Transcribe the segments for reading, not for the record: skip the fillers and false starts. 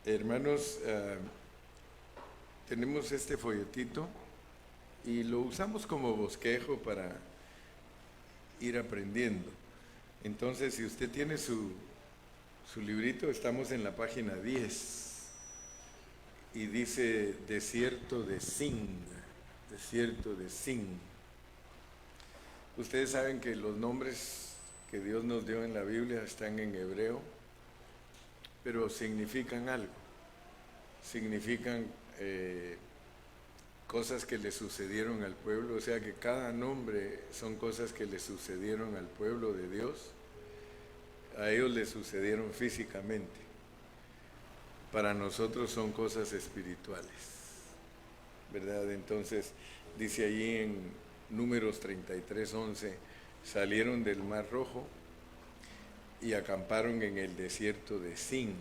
Hermanos, tenemos este folletito y lo usamos como bosquejo para ir aprendiendo. Entonces, si usted tiene su librito, estamos en la página 10 y dice desierto de Sin, desierto de Sin. Ustedes saben que los nombres que Dios nos dio en la Biblia están en hebreo, pero significan algo, significan cosas que le sucedieron al pueblo, o sea que cada nombre son cosas que le sucedieron al pueblo de Dios, a ellos le sucedieron físicamente, para nosotros son cosas espirituales, ¿verdad? Entonces dice allí en Números 33:11, salieron del Mar Rojo y acamparon en el desierto de Sin.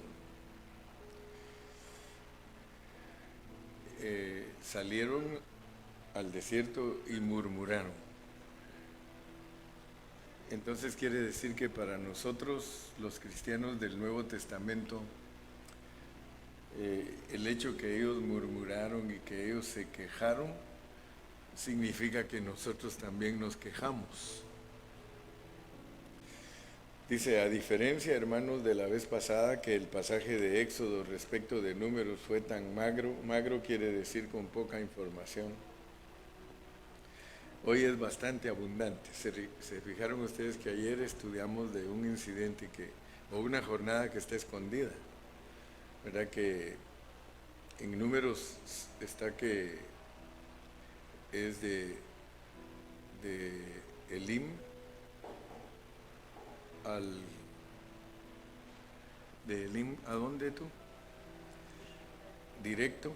Salieron al desierto y murmuraron. Entonces quiere decir que para nosotros, los cristianos del Nuevo Testamento, el hecho que ellos murmuraron y que ellos se quejaron, significa que nosotros también nos quejamos. Dice, a diferencia, hermanos, de la vez pasada, que el pasaje de Éxodo respecto de Números fue tan magro, magro quiere decir con poca información, hoy es bastante abundante. Se fijaron ustedes que ayer estudiamos de un incidente o una jornada que está escondida, ¿verdad? Que en Números está que es de Elim de Elim, ¿a dónde tú? Directo.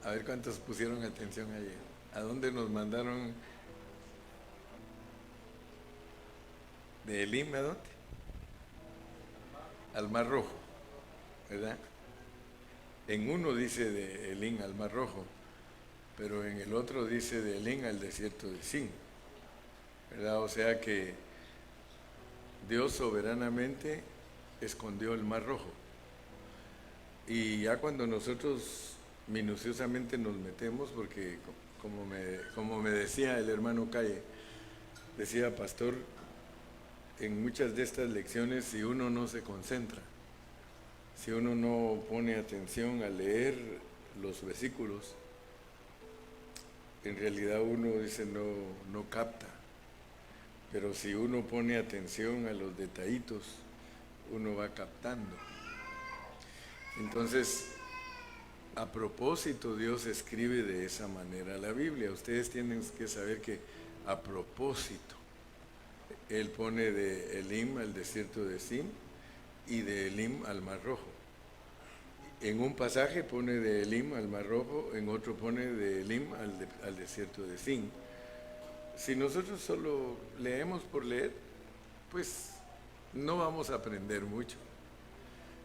A ver cuántos pusieron atención ayer. ¿A dónde nos mandaron? ¿De Elim a dónde? Al Mar Rojo, ¿verdad? En uno dice de Elim al Mar Rojo, pero en el otro dice de Elim al desierto de Sin, ¿verdad? O sea que Dios soberanamente escondió el Mar Rojo. Y ya cuando nosotros minuciosamente nos metemos, porque como me decía el hermano Calle, decía pastor, en muchas de estas lecciones, si uno no se concentra, si uno no pone atención a leer los versículos, en realidad uno dice no capta. Pero si uno pone atención a los detallitos, uno va captando. Entonces, a propósito, Dios escribe de esa manera la Biblia. Ustedes tienen que saber que a propósito, Él pone de Elim al desierto de Sin y de Elim al Mar Rojo. En un pasaje pone de Elim al Mar Rojo, en otro pone de Elim al desierto de Sin. Si nosotros solo leemos por leer, pues no vamos a aprender mucho.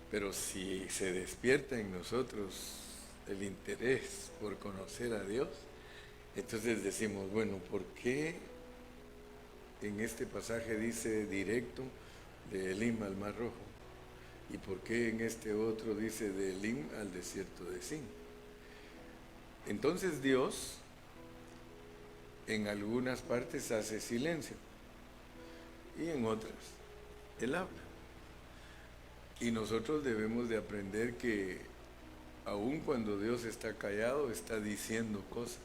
Pero si se despierta en nosotros el interés por conocer a Dios, entonces decimos, bueno, ¿por qué en este pasaje dice directo de Elim al Mar Rojo? ¿Y por qué en este otro dice de Elim al desierto de Sin? Entonces Dios en algunas partes hace silencio y en otras Él habla. Y nosotros debemos de aprender que aun cuando Dios está callado, está diciendo cosas.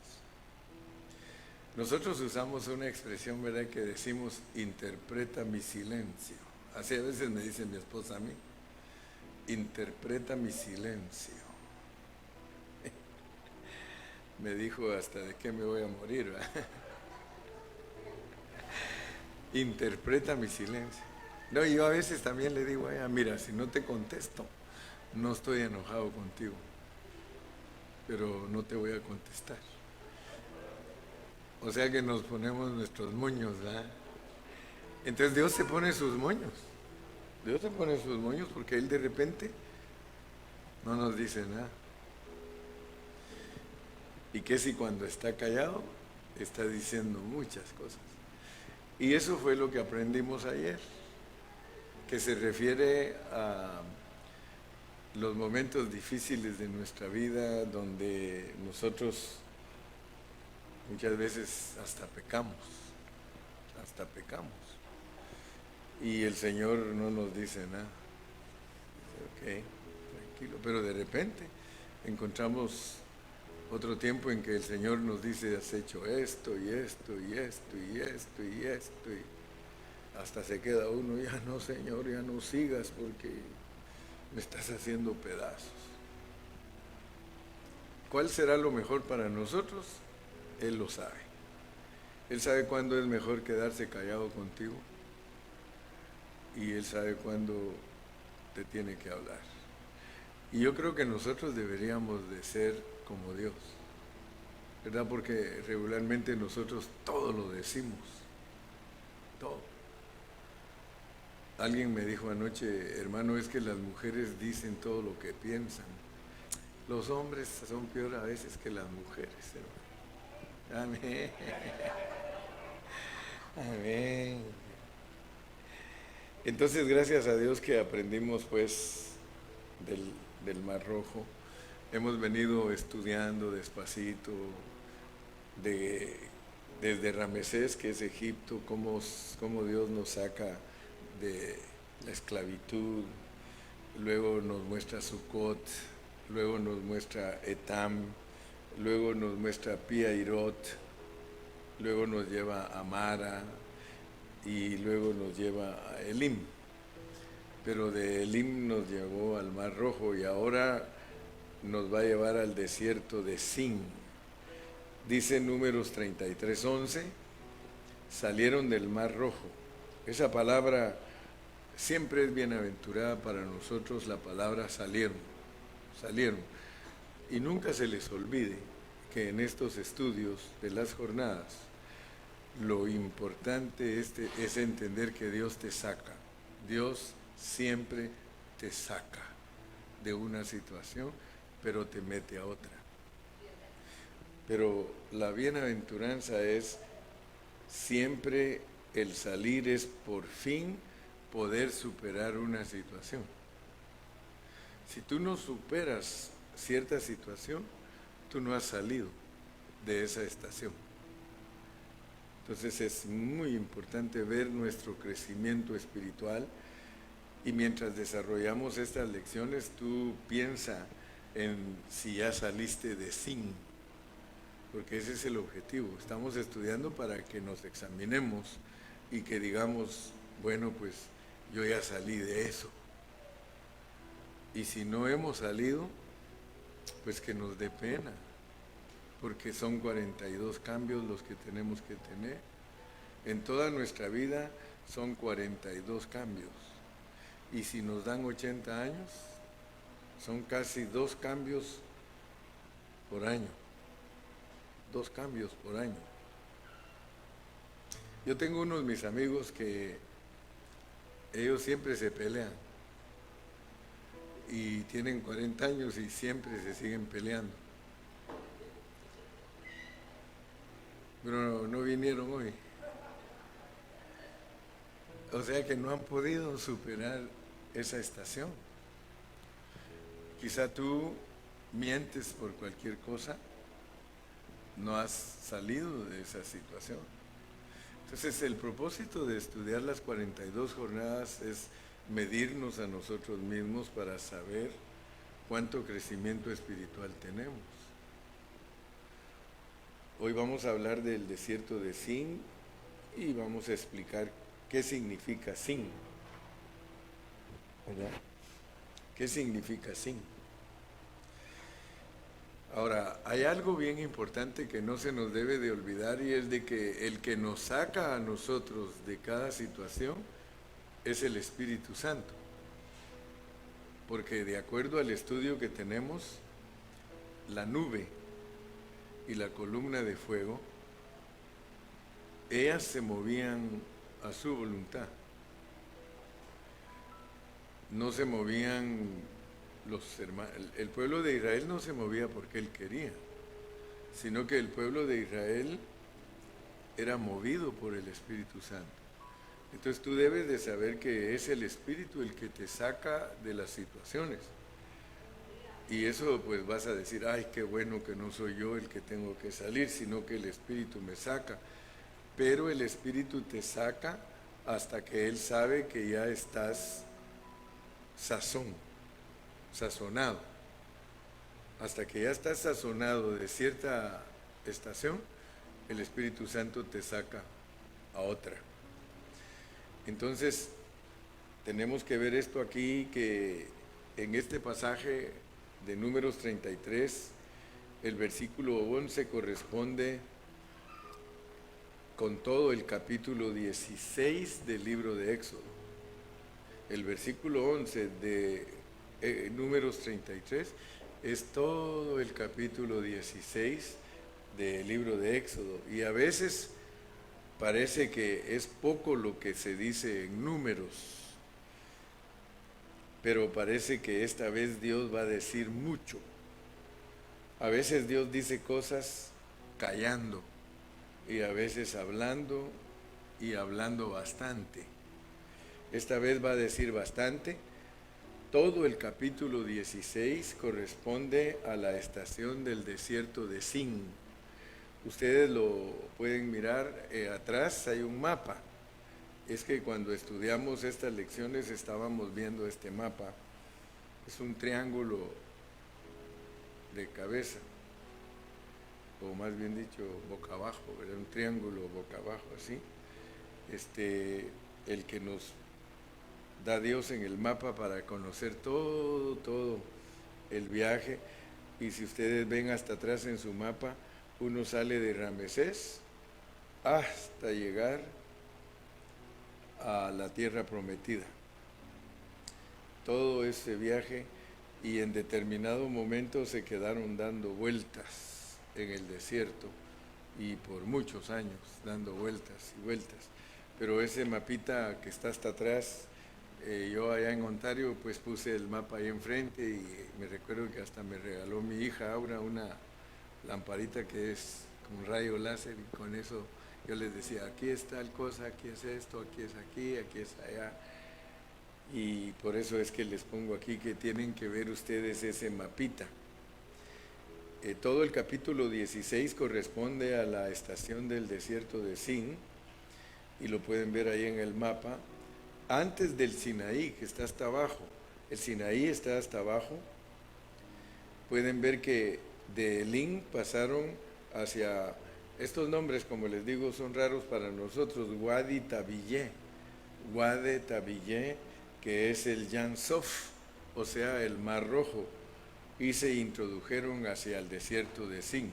Nosotros usamos una expresión, ¿verdad?, que decimos, interpreta mi silencio. Así a veces me dice mi esposa a mí, interpreta mi silencio. Me dijo, ¿hasta de qué me voy a morir? Interpreta mi silencio. No, yo a veces también le digo a ella, mira, si no te contesto, no estoy enojado contigo, pero no te voy a contestar. O sea que nos ponemos nuestros moños, ¿verdad? Entonces Dios se pone sus moños. Dios se pone sus moños porque Él de repente no nos dice nada. Y que si cuando está callado, está diciendo muchas cosas. Y eso fue lo que aprendimos ayer. que se refiere a los momentos difíciles de nuestra vida, donde nosotros muchas veces hasta pecamos. Y el Señor no nos dice nada. Dice, ok, tranquilo, pero de repente encontramos otro tiempo en que el Señor nos dice, has hecho esto y esto y esto y esto y esto, y hasta se queda uno, ya no, Señor, ya no sigas porque me estás haciendo pedazos. ¿Cuál será lo mejor para nosotros? Él lo sabe. Él sabe cuándo es mejor quedarse callado contigo, y Él sabe cuándo te tiene que hablar. Y yo creo que nosotros deberíamos de ser como Dios, ¿verdad? Porque regularmente nosotros todo lo decimos, todo. Alguien me dijo anoche, hermano, es que las mujeres dicen todo lo que piensan. Los hombres son peor a veces que las mujeres, hermano. Amén. Amén. Entonces, gracias a Dios que aprendimos pues del Mar Rojo. Hemos venido estudiando despacito desde Ramesés, que es Egipto, cómo Dios nos saca de la esclavitud. Luego nos muestra Sucot, luego nos muestra Etam, luego nos muestra Pi-Hahirot, luego nos lleva a Mara y luego nos lleva a Elim. Pero de Elim nos llevó al Mar Rojo y ahora nos va a llevar al desierto de Sin. Dice Números 33:11, salieron del Mar Rojo. Esa palabra siempre es bienaventurada para nosotros, la palabra salieron. Y nunca se les olvide que en estos estudios de las jornadas, lo importante es entender que Dios te saca. Dios siempre te saca de una situación, pero te mete a otra. Pero la bienaventuranza es siempre el salir, es por fin poder superar una situación. Si tú no superas cierta situación, tú no has salido de esa estación. Entonces es muy importante ver nuestro crecimiento espiritual, y mientras desarrollamos estas lecciones, tú piensa en si ya saliste de Sin, porque ese es el objetivo. Estamos estudiando para que nos examinemos y que digamos, bueno, pues yo ya salí de eso. Y si no hemos salido, pues que nos dé pena, porque son 42 cambios los que tenemos que tener. En toda nuestra vida son 42 cambios. Y si nos dan 80 años, son casi 2 cambios por año. 2 cambios por año. Yo tengo unos mis amigos que ellos siempre se pelean. Y tienen 40 años y siempre se siguen peleando. Pero no vinieron hoy. O sea que no han podido superar esa estación. Quizá tú mientes por cualquier cosa, no has salido de esa situación. Entonces el propósito de estudiar las 42 jornadas es medirnos a nosotros mismos para saber cuánto crecimiento espiritual tenemos. Hoy vamos a hablar del desierto de Sin y vamos a explicar qué significa Sin, ¿verdad? ¿Qué significa Sin? Ahora, hay algo bien importante que no se nos debe de olvidar, y es de que el que nos saca a nosotros de cada situación es el Espíritu Santo. Porque de acuerdo al estudio que tenemos, la nube y la columna de fuego, ellas se movían a su voluntad. No se movían los hermanos. El pueblo de Israel no se movía porque él quería, sino que el pueblo de Israel era movido por el Espíritu Santo. Entonces tú debes de saber que es el Espíritu el que te saca de las situaciones. Y eso pues vas a decir, ay, qué bueno que no soy yo el que tengo que salir, sino que el Espíritu me saca. Pero el Espíritu te saca hasta que Él sabe que ya estás sazonado. Hasta que ya estás sazonado de cierta estación, el Espíritu Santo te saca a otra. Entonces, tenemos que ver esto aquí, que en este pasaje de Números 33, el versículo 11 corresponde con todo el capítulo 16 del libro de Éxodo. El versículo 11 de Números 33 es todo el capítulo 16 del libro de Éxodo. Y a veces parece que es poco lo que se dice en Números, pero parece que esta vez Dios va a decir mucho. A veces Dios dice cosas callando y a veces hablando y hablando bastante. Esta vez va a decir bastante. Todo el capítulo 16 corresponde a la estación del desierto de Sin. Ustedes lo pueden mirar, atrás hay un mapa. Es que cuando estudiamos estas lecciones estábamos viendo este mapa. Es un triángulo de cabeza, o más bien dicho, boca abajo, ¿verdad? Un triángulo boca abajo, así. El que nos da Dios en el mapa para conocer todo el viaje. Y si ustedes ven hasta atrás en su mapa, uno sale de Ramesés hasta llegar a la tierra prometida. Todo ese viaje, y en determinado momento se quedaron dando vueltas en el desierto y por muchos años dando vueltas y vueltas. Pero ese mapita que está hasta atrás, yo allá en Ontario pues puse el mapa ahí enfrente y me recuerdo que hasta me regaló mi hija Aura una lamparita que es con rayo láser, y con eso yo les decía, aquí es tal cosa, aquí es esto, aquí es allá. Y por eso es que les pongo aquí que tienen que ver ustedes ese mapita. Todo el capítulo 16 corresponde a la estación del desierto de Sin, y lo pueden ver ahí en el mapa, antes del Sinaí, que está hasta abajo. El Sinaí está hasta abajo. Pueden ver que de Elín pasaron hacia, estos nombres como les digo son raros para nosotros, Wadi Tabillé, que es el Yam Suf, o sea el Mar Rojo, y se introdujeron hacia el desierto de Sin.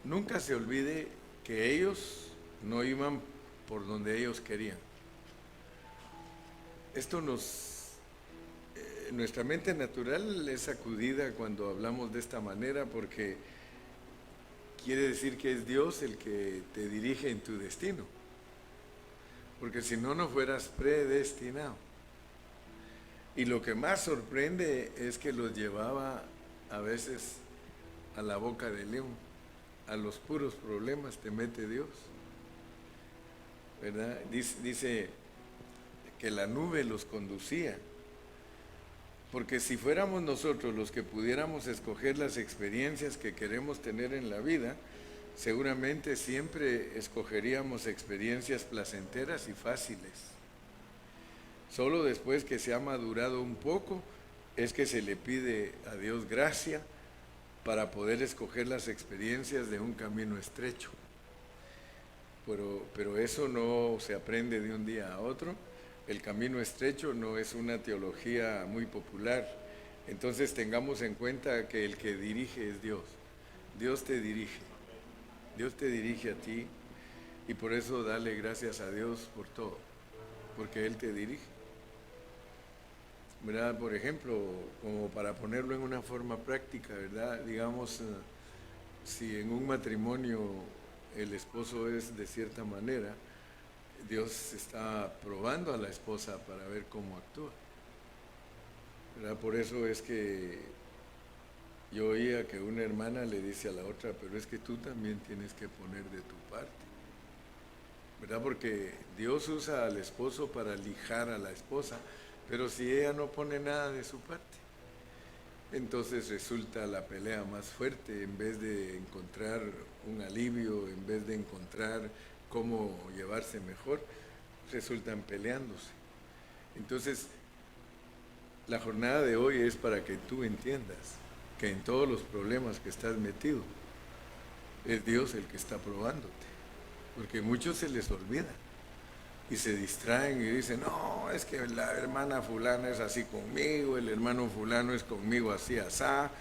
Nunca se olvide que ellos no iban por donde ellos querían. Esto nuestra mente natural es sacudida cuando hablamos de esta manera, porque quiere decir que es Dios el que te dirige en tu destino, porque si no, no fueras predestinado. Y lo que más sorprende es que los llevaba a veces a la boca del león, a los puros problemas te mete Dios, ¿verdad? Dice que la nube los conducía, porque si fuéramos nosotros los que pudiéramos escoger las experiencias que queremos tener en la vida, seguramente siempre escogeríamos experiencias placenteras y fáciles. Solo después que se ha madurado un poco es que se le pide a Dios gracia para poder escoger las experiencias de un camino estrecho. Pero eso no se aprende de un día a otro. El camino estrecho no es una teología muy popular. Entonces tengamos en cuenta que el que dirige es Dios. Dios te dirige a ti, y por eso dale gracias a Dios por todo, porque Él te dirige. ¿Verdad? Por ejemplo, como para ponerlo en una forma práctica, ¿verdad? Digamos, si en un matrimonio el esposo es de cierta manera, Dios está probando a la esposa para ver cómo actúa, ¿verdad? Por eso es que yo oía que una hermana le dice a la otra, pero es que tú también tienes que poner de tu parte, ¿verdad? Porque Dios usa al esposo para lijar a la esposa, pero si ella no pone nada de su parte, entonces resulta la pelea más fuerte. En vez de encontrar un alivio, en vez de encontrar cómo llevarse mejor, resultan peleándose. Entonces, la jornada de hoy es para que tú entiendas que en todos los problemas que estás metido, es Dios el que está probándote. Porque muchos se les olvida y se distraen y dicen, no, es que la hermana fulana es así conmigo, el hermano fulano es conmigo así, asá,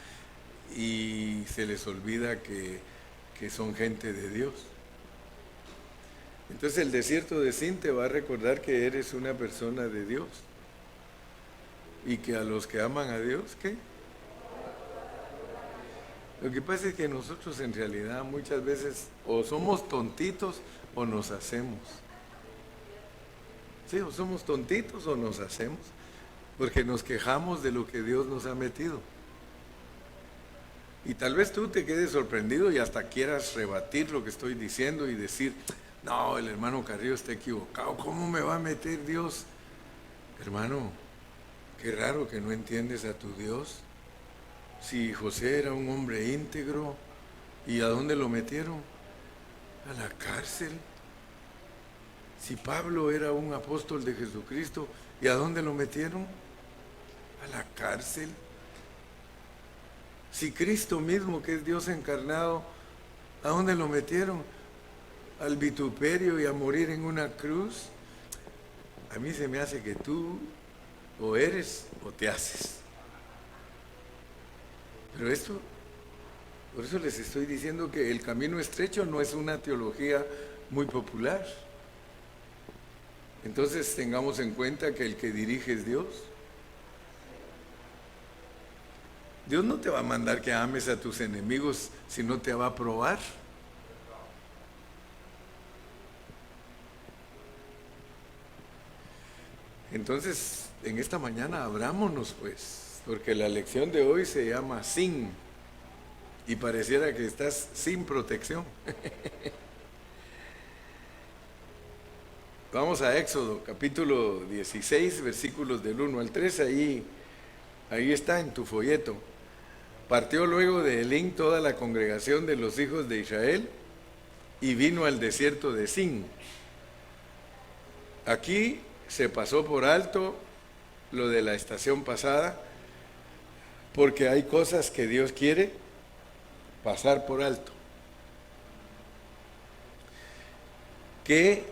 y se les olvida que son gente de Dios. Entonces el desierto de Sin te va a recordar que eres una persona de Dios y que a los que aman a Dios, ¿qué? Lo que pasa es que nosotros en realidad muchas veces o somos tontitos o nos hacemos. Sí, o somos tontitos o nos hacemos, porque nos quejamos de lo que Dios nos ha metido. Y tal vez tú te quedes sorprendido y hasta quieras rebatir lo que estoy diciendo y decir, no, el hermano Carrillo está equivocado, ¿cómo me va a meter Dios? Hermano, qué raro que no entiendes a tu Dios. Si José era un hombre íntegro, ¿y a dónde lo metieron? A la cárcel. Si Pablo era un apóstol de Jesucristo, ¿y a dónde lo metieron? A la cárcel. Si Cristo mismo, que es Dios encarnado, ¿a dónde lo metieron? Al vituperio y a morir en una cruz. A mí se me hace que tú o eres o te haces. Pero esto, por eso les estoy diciendo que el camino estrecho no es una teología muy popular. Entonces tengamos en cuenta que el que dirige es Dios. Dios no te va a mandar que ames a tus enemigos, si no te va a probar. Entonces, en esta mañana abrámonos pues, porque la lección de hoy se llama Sin, y pareciera que estás sin protección. Vamos a Éxodo, capítulo 16, versículos del 1 al 3, ahí está en tu folleto. Partió luego de Elín toda la congregación de los hijos de Israel y vino al desierto de Sin. Aquí se pasó por alto lo de la estación pasada, porque hay cosas que Dios quiere pasar por alto. Que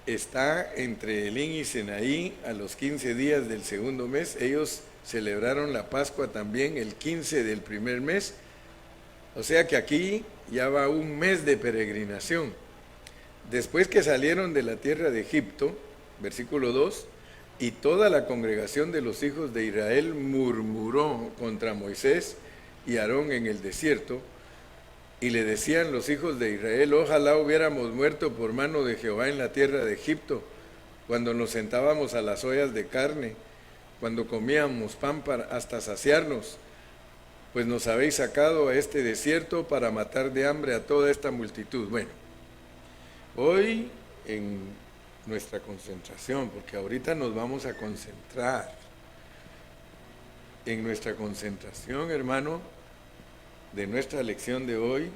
está entre Elín y Sinaí a los 15 días del segundo mes. Ellos celebraron la Pascua también el 15 del primer mes. O sea que aquí ya va un mes de peregrinación. Después que salieron de la tierra de Egipto, versículo 2, y toda la congregación de los hijos de Israel murmuró contra Moisés y Aarón en el desierto, y le decían los hijos de Israel, ojalá hubiéramos muerto por mano de Jehová en la tierra de Egipto, cuando nos sentábamos a las ollas de carne, cuando comíamos pan hasta saciarnos, pues nos habéis sacado a este desierto para matar de hambre a toda esta multitud. Bueno, hoy en nuestra concentración, porque ahorita nos vamos a concentrar, en nuestra concentración, hermano, de nuestra lección de hoy,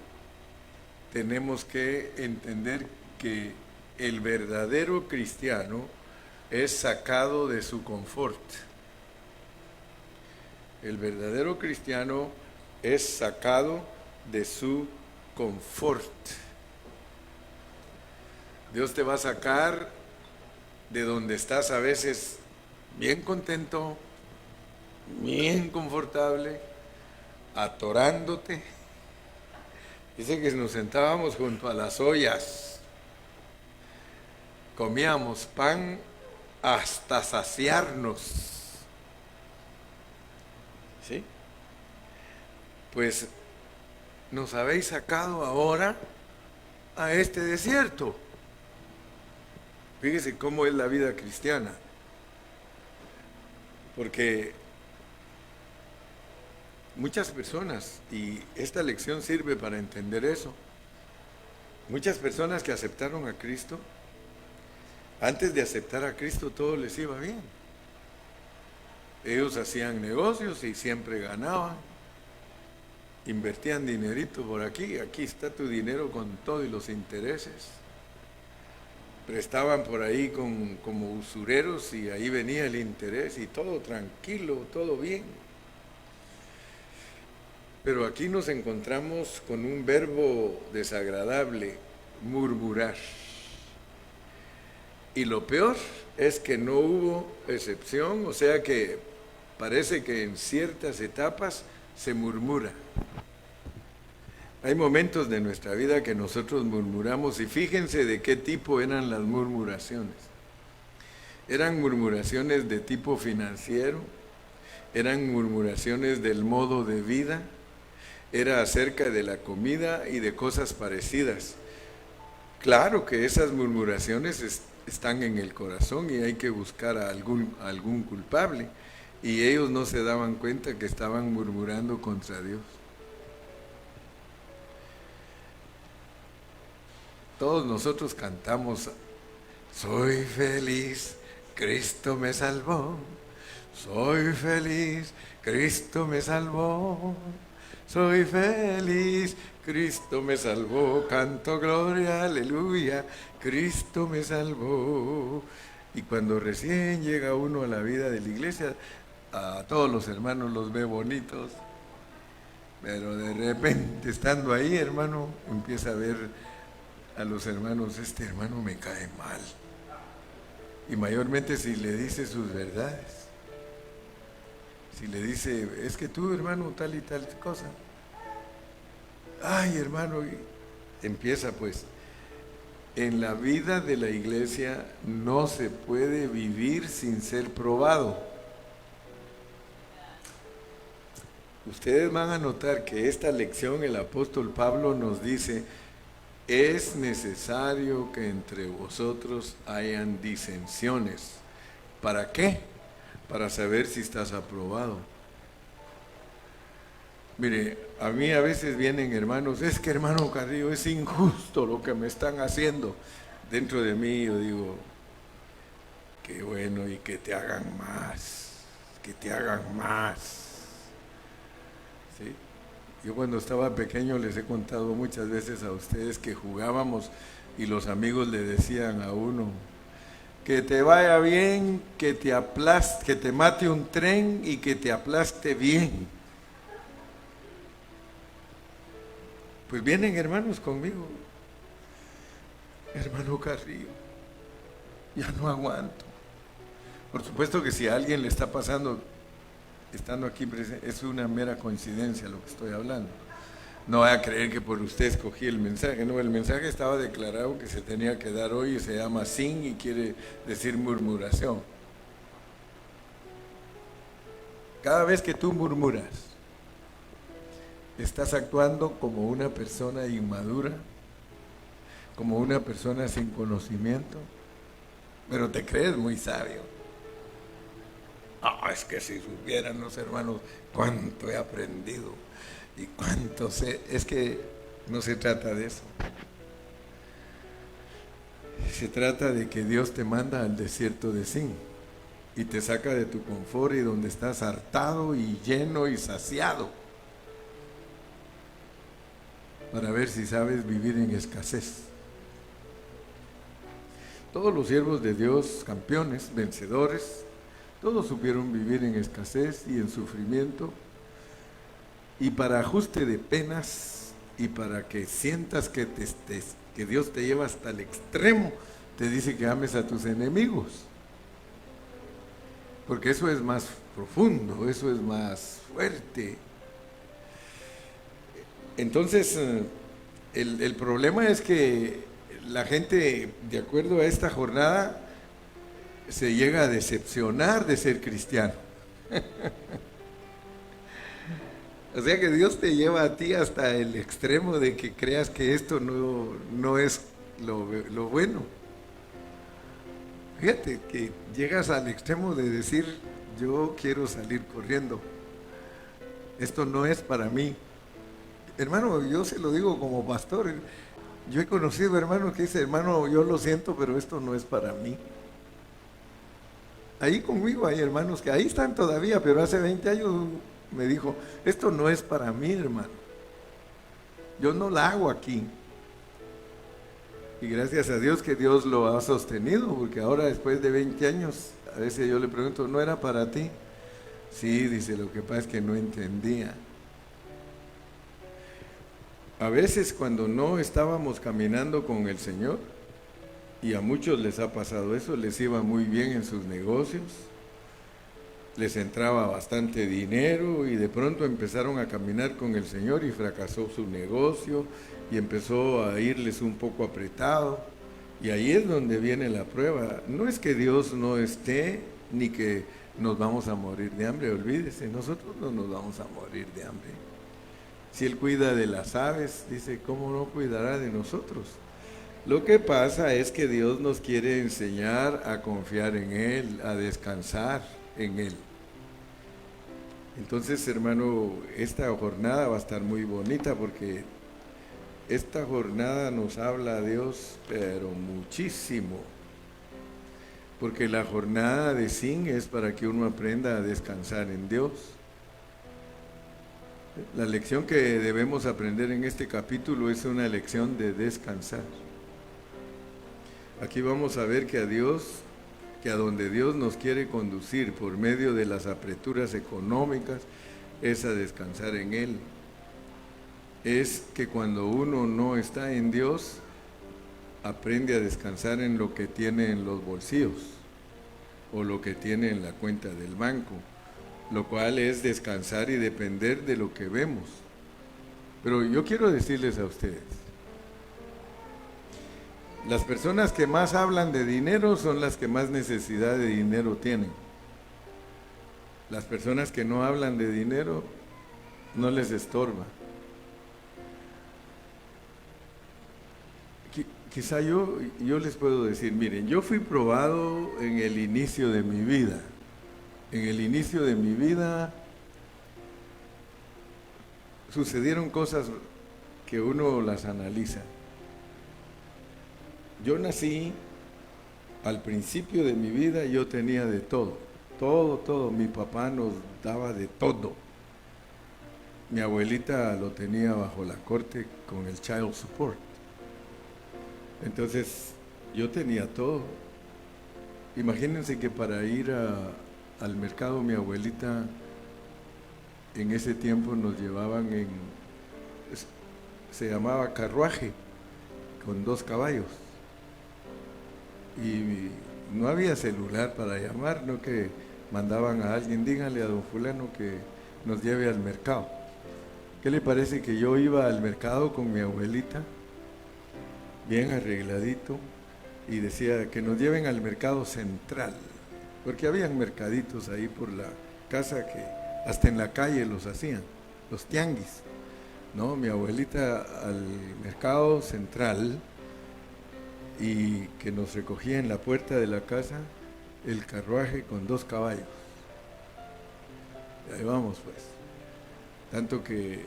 tenemos que entender que el verdadero cristiano es sacado de su confort. El verdadero cristiano es sacado de su confort. Dios te va a sacar de donde estás a veces bien contento, bien confortable, atorándote. Dice que nos sentábamos junto a las ollas, comíamos pan hasta saciarnos. ¿Sí? Pues nos habéis sacado ahora a este desierto. Fíjese cómo es la vida cristiana. Porque muchas personas, y esta lección sirve para entender eso, muchas personas que aceptaron a Cristo Antes de aceptar a Cristo todo les iba bien. Ellos hacían negocios y siempre ganaban. Invertían dinerito por aquí, aquí está tu dinero con todo y los intereses. Prestaban por ahí como usureros y ahí venía el interés y todo tranquilo, todo bien. Pero aquí nos encontramos con un verbo desagradable, murmurar. Y lo peor es que no hubo excepción, o sea que parece que en ciertas etapas se murmura. Hay momentos de nuestra vida que nosotros murmuramos y fíjense de qué tipo eran las murmuraciones. Eran murmuraciones de tipo financiero, eran murmuraciones del modo de vida, era acerca de la comida y de cosas parecidas. Claro que esas murmuraciones están en el corazón y hay que buscar a algún culpable, y ellos no se daban cuenta que estaban murmurando contra Dios. Todos nosotros cantamos, soy feliz, Cristo me salvó, soy feliz, Cristo me salvó, soy feliz, Cristo me salvó, canto gloria, aleluya, Cristo me salvó. Y cuando recién llega uno a la vida de la iglesia, a todos los hermanos los ve bonitos, pero de repente estando ahí, hermano, empieza a ver a los hermanos, este hermano me cae mal. Y mayormente si le dice sus verdades, si le dice, es que tú, hermano, tal y tal cosa. Ay, hermano, y empieza pues. En la vida de la iglesia no se puede vivir sin ser probado. Ustedes van a notar que esta lección el apóstol Pablo nos dice, es necesario que entre vosotros hayan disensiones. ¿Para qué? Para saber si estás aprobado. Mire, a mí a veces vienen hermanos, es que hermano Carrillo, es injusto lo que me están haciendo. Dentro de mí yo digo, qué bueno, y que te hagan más, que te hagan más. ¿Sí? Yo cuando estaba pequeño les he contado muchas veces a ustedes que jugábamos y los amigos le decían a uno, que te vaya bien, que te mate un tren y que te aplaste bien. Pues vienen hermanos conmigo, hermano Carrillo, ya no aguanto. Por supuesto que si a alguien le está pasando, estando aquí presente, es una mera coincidencia lo que estoy hablando. No vaya a creer que por usted escogí el mensaje, no, el mensaje estaba declarado que se tenía que dar hoy y se llama sin y quiere decir murmuración. Cada vez que tú murmuras, estás actuando como una persona inmadura, como una persona sin conocimiento, pero te crees muy sabio. Es que si supieran los hermanos cuánto he aprendido y cuánto sé, es que no se trata de eso. Se trata de que Dios te manda al desierto de Sin y te saca de tu confort y donde estás hartado y lleno y saciado, para ver si sabes vivir en escasez. Todos los siervos de Dios, campeones, vencedores, todos supieron vivir en escasez y en sufrimiento, y para ajuste de penas y para que sientas que Dios te lleva hasta el extremo, te dice que ames a tus enemigos, porque eso es más profundo, eso es más fuerte. Entonces, el problema es que la gente, de acuerdo a esta jornada, se llega a decepcionar de ser cristiano. O sea que Dios te lleva a ti hasta el extremo de que creas que esto no es lo bueno. Fíjate que llegas al extremo de decir, yo quiero salir corriendo. Esto no es para mí. Hermano, yo se lo digo como pastor. Yo he conocido hermanos que dicen, hermano, yo lo siento, pero esto no es para mí. Ahí conmigo hay hermanos que ahí están todavía, pero hace 20 años me dijo, esto no es para mí, hermano. Yo no la hago aquí. Y gracias a Dios que Dios lo ha sostenido, porque ahora después de 20 años, a veces yo le pregunto, ¿no era para ti? Sí, dice, lo que pasa es que no entendía. A veces cuando no estábamos caminando con el Señor, y a muchos les ha pasado eso, les iba muy bien en sus negocios, les entraba bastante dinero y de pronto empezaron a caminar con el Señor y fracasó su negocio y empezó a irles un poco apretado. Y ahí es donde viene la prueba. No es que Dios no esté ni que nos vamos a morir de hambre, olvídese, nosotros no nos vamos a morir de hambre. Si Él cuida de las aves, dice, ¿cómo no cuidará de nosotros? Lo que pasa es que Dios nos quiere enseñar a confiar en Él, a descansar en Él. Entonces, hermano, esta jornada va a estar muy bonita porque esta jornada nos habla a Dios, pero muchísimo. Porque la jornada de Sin es para que uno aprenda a descansar en Dios. La lección que debemos aprender en este capítulo es una lección de descansar. Aquí vamos a ver que a donde Dios nos quiere conducir por medio de las apreturas económicas, es a descansar en Él. Es que cuando uno no está en Dios, aprende a descansar en lo que tiene en los bolsillos o lo que tiene en la cuenta del banco, lo cual es descansar y depender de lo que vemos. Pero yo quiero decirles a ustedes, las personas que más hablan de dinero son las que más necesidad de dinero tienen. Las personas que no hablan de dinero no les estorba. Quizá yo les puedo decir, miren, yo fui probado en el inicio de mi vida. En el inicio de mi vida sucedieron cosas que uno las analiza. Yo nací, al principio de mi vida yo tenía de todo, todo, mi papá nos daba de todo. Mi abuelita lo tenía bajo la corte con el child support. Entonces yo tenía todo. Imagínense que para ir al mercado mi abuelita en ese tiempo nos llevaban se llamaba carruaje, con 2 caballos. Y no había celular para llamar, no que mandaban a alguien, díganle a don fulano que nos lleve al mercado. ¿Qué le parece que yo iba al mercado con mi abuelita, bien arregladito, y decía que nos lleven al mercado central? Porque habían mercaditos ahí por la casa que hasta en la calle los hacían, los tianguis. No, mi abuelita al mercado central, y que nos recogía en la puerta de la casa el carruaje con 2 caballos. Y ahí vamos pues. Tanto que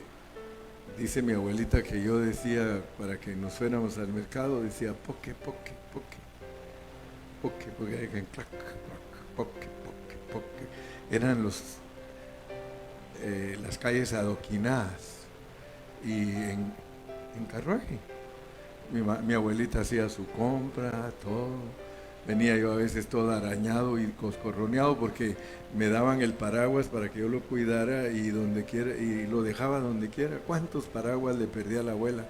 dice mi abuelita que yo decía, para que nos fuéramos al mercado, decía poque, eran las calles adoquinadas y en carruaje. Mi abuelita hacía su compra, todo. Venía yo a veces todo arañado y coscorroneado porque me daban el paraguas para que yo lo cuidara y donde quiera, y lo dejaba donde quiera. ¿Cuántos paraguas le perdí a la abuela?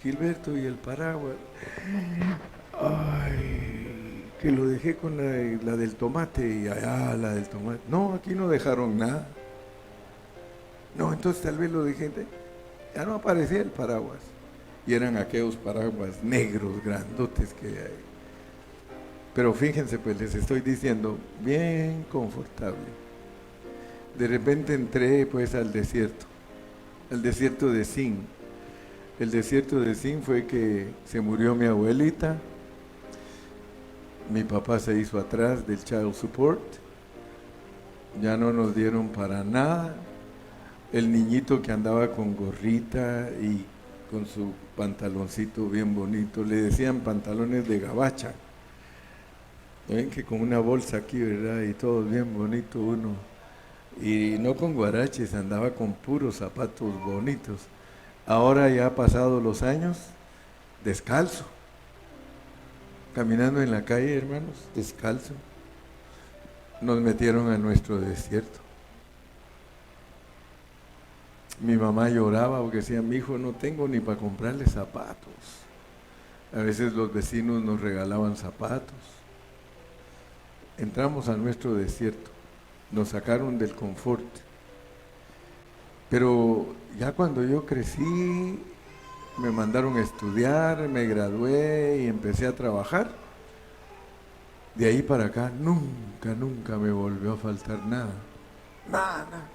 Gilberto, ¿y el paraguas? Ay, que lo dejé con la del tomate y allá la del tomate. No, aquí no dejaron nada. No, entonces tal vez lo dejé. Ya no aparecía el paraguas. Y eran aquellos paraguas negros, grandotes que hay. Pero fíjense, pues les estoy diciendo, bien confortable. De repente entré pues al desierto de Sin. El desierto de Sin fue que se murió mi abuelita, mi papá se hizo atrás del child support, ya no nos dieron para nada. El niñito que andaba con gorrita y con su pantaloncito bien bonito, le decían pantalones de gabacha. Ven que con una bolsa aquí, ¿verdad? Y todo bien bonito uno. Y no con guaraches, andaba con puros zapatos bonitos. Ahora ya pasado los años, descalzo. Caminando en la calle, hermanos, descalzo. Nos metieron a nuestro desierto. Mi mamá lloraba porque decía, mi hijo, no tengo ni para comprarle zapatos. A veces los vecinos nos regalaban zapatos. Entramos a nuestro desierto, nos sacaron del confort. Pero ya cuando yo crecí, me mandaron a estudiar, me gradué y empecé a trabajar. De ahí para acá nunca me volvió a faltar nada. Nada.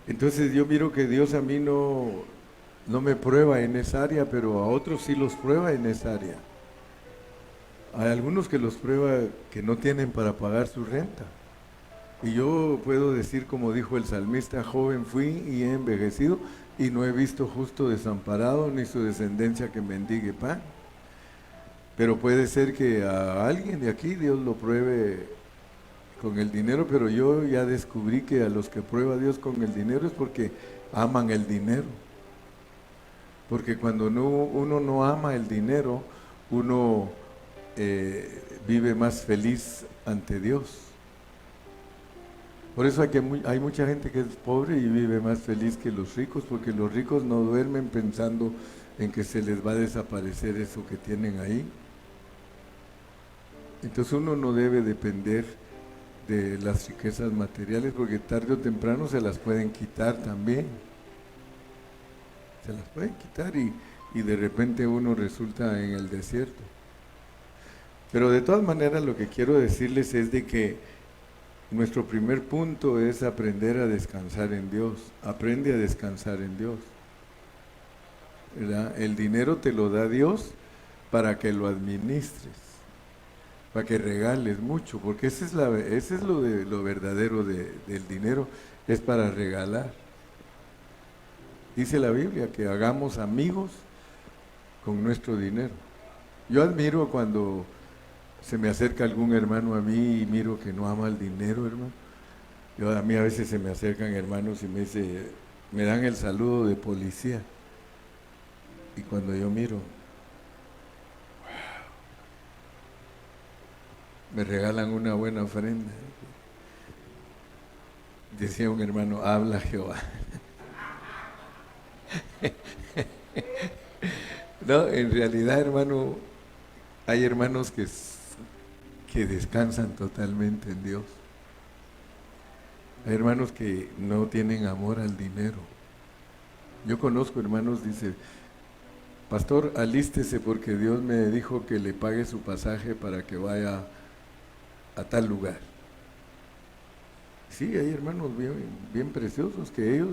Entonces yo miro que Dios a mí no me prueba en esa área, pero a otros sí los prueba en esa área. Hay algunos que los prueba que no tienen para pagar su renta. Y yo puedo decir, como dijo el salmista, joven fui y he envejecido y no he visto justo desamparado ni su descendencia que mendigue pan. Pero puede ser que a alguien de aquí Dios lo pruebe con el dinero, pero yo ya descubrí que a los que prueba Dios con el dinero es porque aman el dinero. Porque cuando uno no ama el dinero, uno vive más feliz ante Dios. Por eso hay mucha gente que es pobre y vive más feliz que los ricos, porque los ricos no duermen pensando en que se les va a desaparecer eso que tienen ahí. Entonces uno no debe depender de las riquezas materiales, porque tarde o temprano se las pueden quitar también. Se las pueden quitar y de repente uno resulta en el desierto. Pero de todas maneras lo que quiero decirles es de que nuestro primer punto es aprender a descansar en Dios. Aprende a descansar en Dios, ¿verdad? El dinero te lo da Dios para que lo administres, para que regales mucho, porque ese es lo verdadero del dinero, es para regalar. Dice la Biblia que hagamos amigos con nuestro dinero. Yo admiro cuando se me acerca algún hermano a mí y miro que no ama el dinero, hermano. A mí a veces se me acercan hermanos y me dan el saludo de policía. Y cuando yo miro, me regalan una buena ofrenda. Decía un hermano, habla Jehová. No, en realidad, hermano, hay hermanos que descansan totalmente en Dios. Hay hermanos que no tienen amor al dinero. Yo conozco hermanos, dice, pastor, alístese porque Dios me dijo que le pague su pasaje para que vaya a tal lugar. Sí, hay hermanos bien preciosos que ellos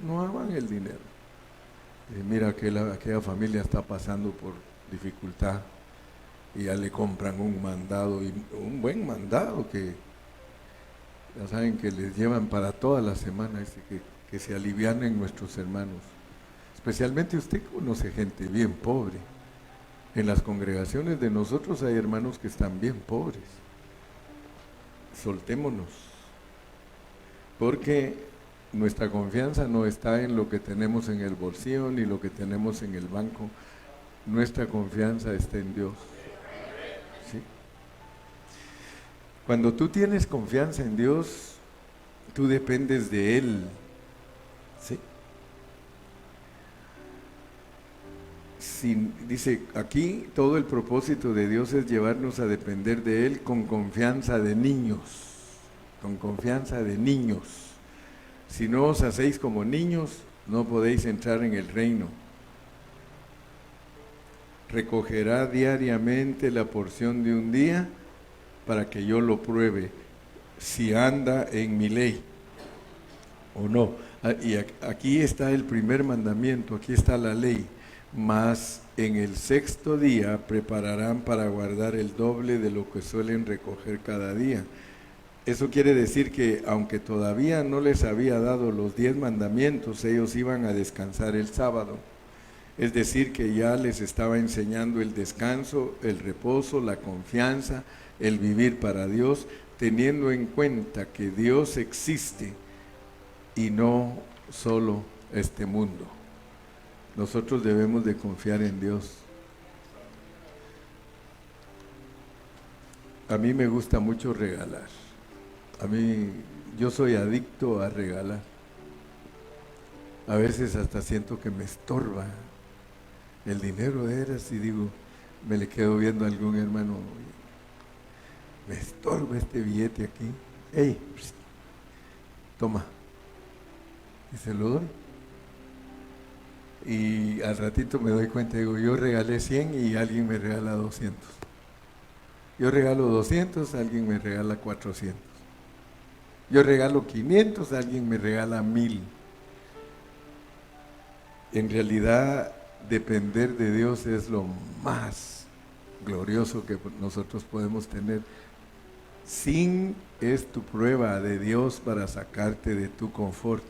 no aman el dinero. Mira, aquella familia está pasando por dificultad y ya le compran un mandado, y un buen mandado que ya saben que les llevan para toda la semana, que se alivianen nuestros hermanos. Especialmente usted conoce gente bien pobre. En las congregaciones de nosotros hay hermanos que están bien pobres. Soltémonos, porque nuestra confianza no está en lo que tenemos en el bolsillo ni lo que tenemos en el banco. Nuestra confianza está en Dios. ¿Sí? Cuando tú tienes confianza en Dios, tú dependes de Él. ¿Sí? Dice aquí, todo el propósito de Dios es llevarnos a depender de Él con confianza de niños. Con confianza de niños. Si no os hacéis como niños, no podéis entrar en el reino. Recogerá diariamente la porción de un día para que yo lo pruebe, si anda en mi ley o no. Y aquí está el primer mandamiento, aquí está la ley. Mas en el sexto día prepararán para guardar el doble de lo que suelen recoger cada día. Eso quiere decir que aunque todavía no les había dado los 10 mandamientos, ellos iban a descansar el sábado. Es decir, que ya les estaba enseñando el descanso, el reposo, la confianza, el vivir para Dios, teniendo en cuenta que Dios existe y no solo este mundo. Nosotros debemos de confiar en Dios. A mí me gusta mucho regalar. Yo soy adicto a regalar. A veces hasta siento que me estorba el dinero de veras y digo, me le quedo viendo a algún hermano, me estorba este billete aquí. ¡Ey! Toma. Y se lo doy. Y al ratito me doy cuenta, digo, yo regalé 100 y alguien me regala 200. Yo regalo 200, alguien me regala 400. Yo regalo 500, alguien me regala 1000. En realidad, depender de Dios es lo más glorioso que nosotros podemos tener. Sin es tu prueba de Dios para sacarte de tu confort.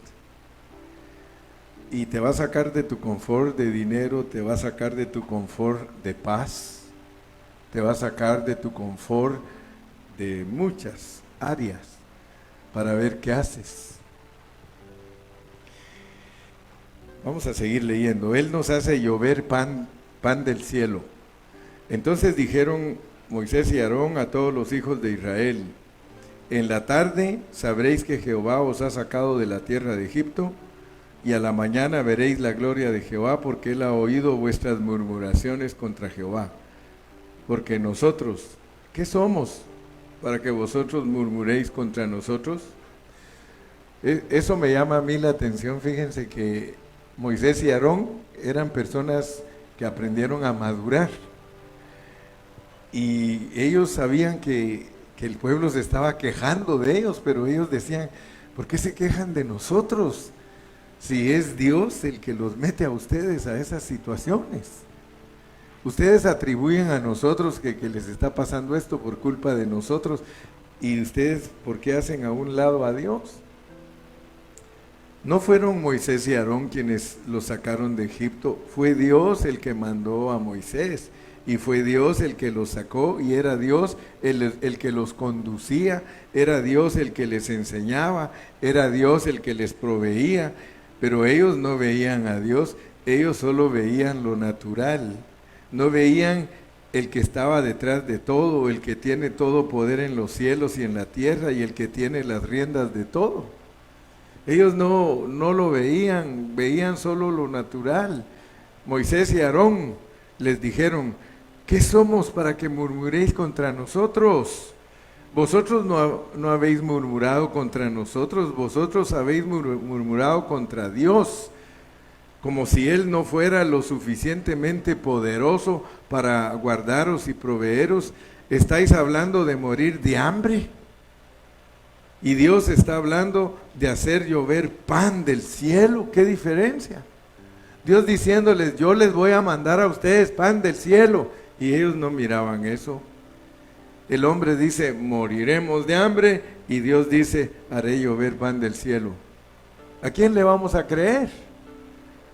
Y te va a sacar de tu confort de dinero, te va a sacar de tu confort de paz, te va a sacar de tu confort de muchas áreas para ver qué haces. Vamos a seguir leyendo. Él nos hace llover pan del cielo. Entonces dijeron Moisés y Aarón a todos los hijos de Israel: en la tarde sabréis que Jehová os ha sacado de la tierra de Egipto, y a la mañana veréis la gloria de Jehová, porque él ha oído vuestras murmuraciones contra Jehová. Porque nosotros, ¿qué somos para que vosotros murmuréis contra nosotros? Eso me llama a mí la atención. Fíjense que Moisés y Aarón eran personas que aprendieron a madurar, y ellos sabían que el pueblo se estaba quejando de ellos, pero ellos decían, ¿por qué se quejan de nosotros? Si es Dios el que los mete a ustedes a esas situaciones. Ustedes atribuyen a nosotros que les está pasando esto por culpa de nosotros, y ustedes, ¿por qué hacen a un lado a Dios? No fueron Moisés y Aarón quienes los sacaron de Egipto, fue Dios el que mandó a Moisés, y fue Dios el que los sacó, y era Dios el que los conducía, era Dios el que les enseñaba, era Dios el que les proveía, pero ellos no veían a Dios, ellos solo veían lo natural, no veían el que estaba detrás de todo, el que tiene todo poder en los cielos y en la tierra, y el que tiene las riendas de todo. Ellos no lo veían, veían solo lo natural. Moisés y Aarón les dijeron: ¿qué somos para que murmuréis contra nosotros? Vosotros no habéis murmurado contra nosotros, vosotros habéis murmurado contra Dios, como si Él no fuera lo suficientemente poderoso para guardaros y proveeros. Estáis hablando de morir de hambre, y Dios está hablando de hacer llover pan del cielo. ¿Qué diferencia? Dios diciéndoles: yo les voy a mandar a ustedes pan del cielo, y ellos no miraban eso. El hombre dice: moriremos de hambre, y Dios dice: haré llover pan del cielo. ¿A quién le vamos a creer?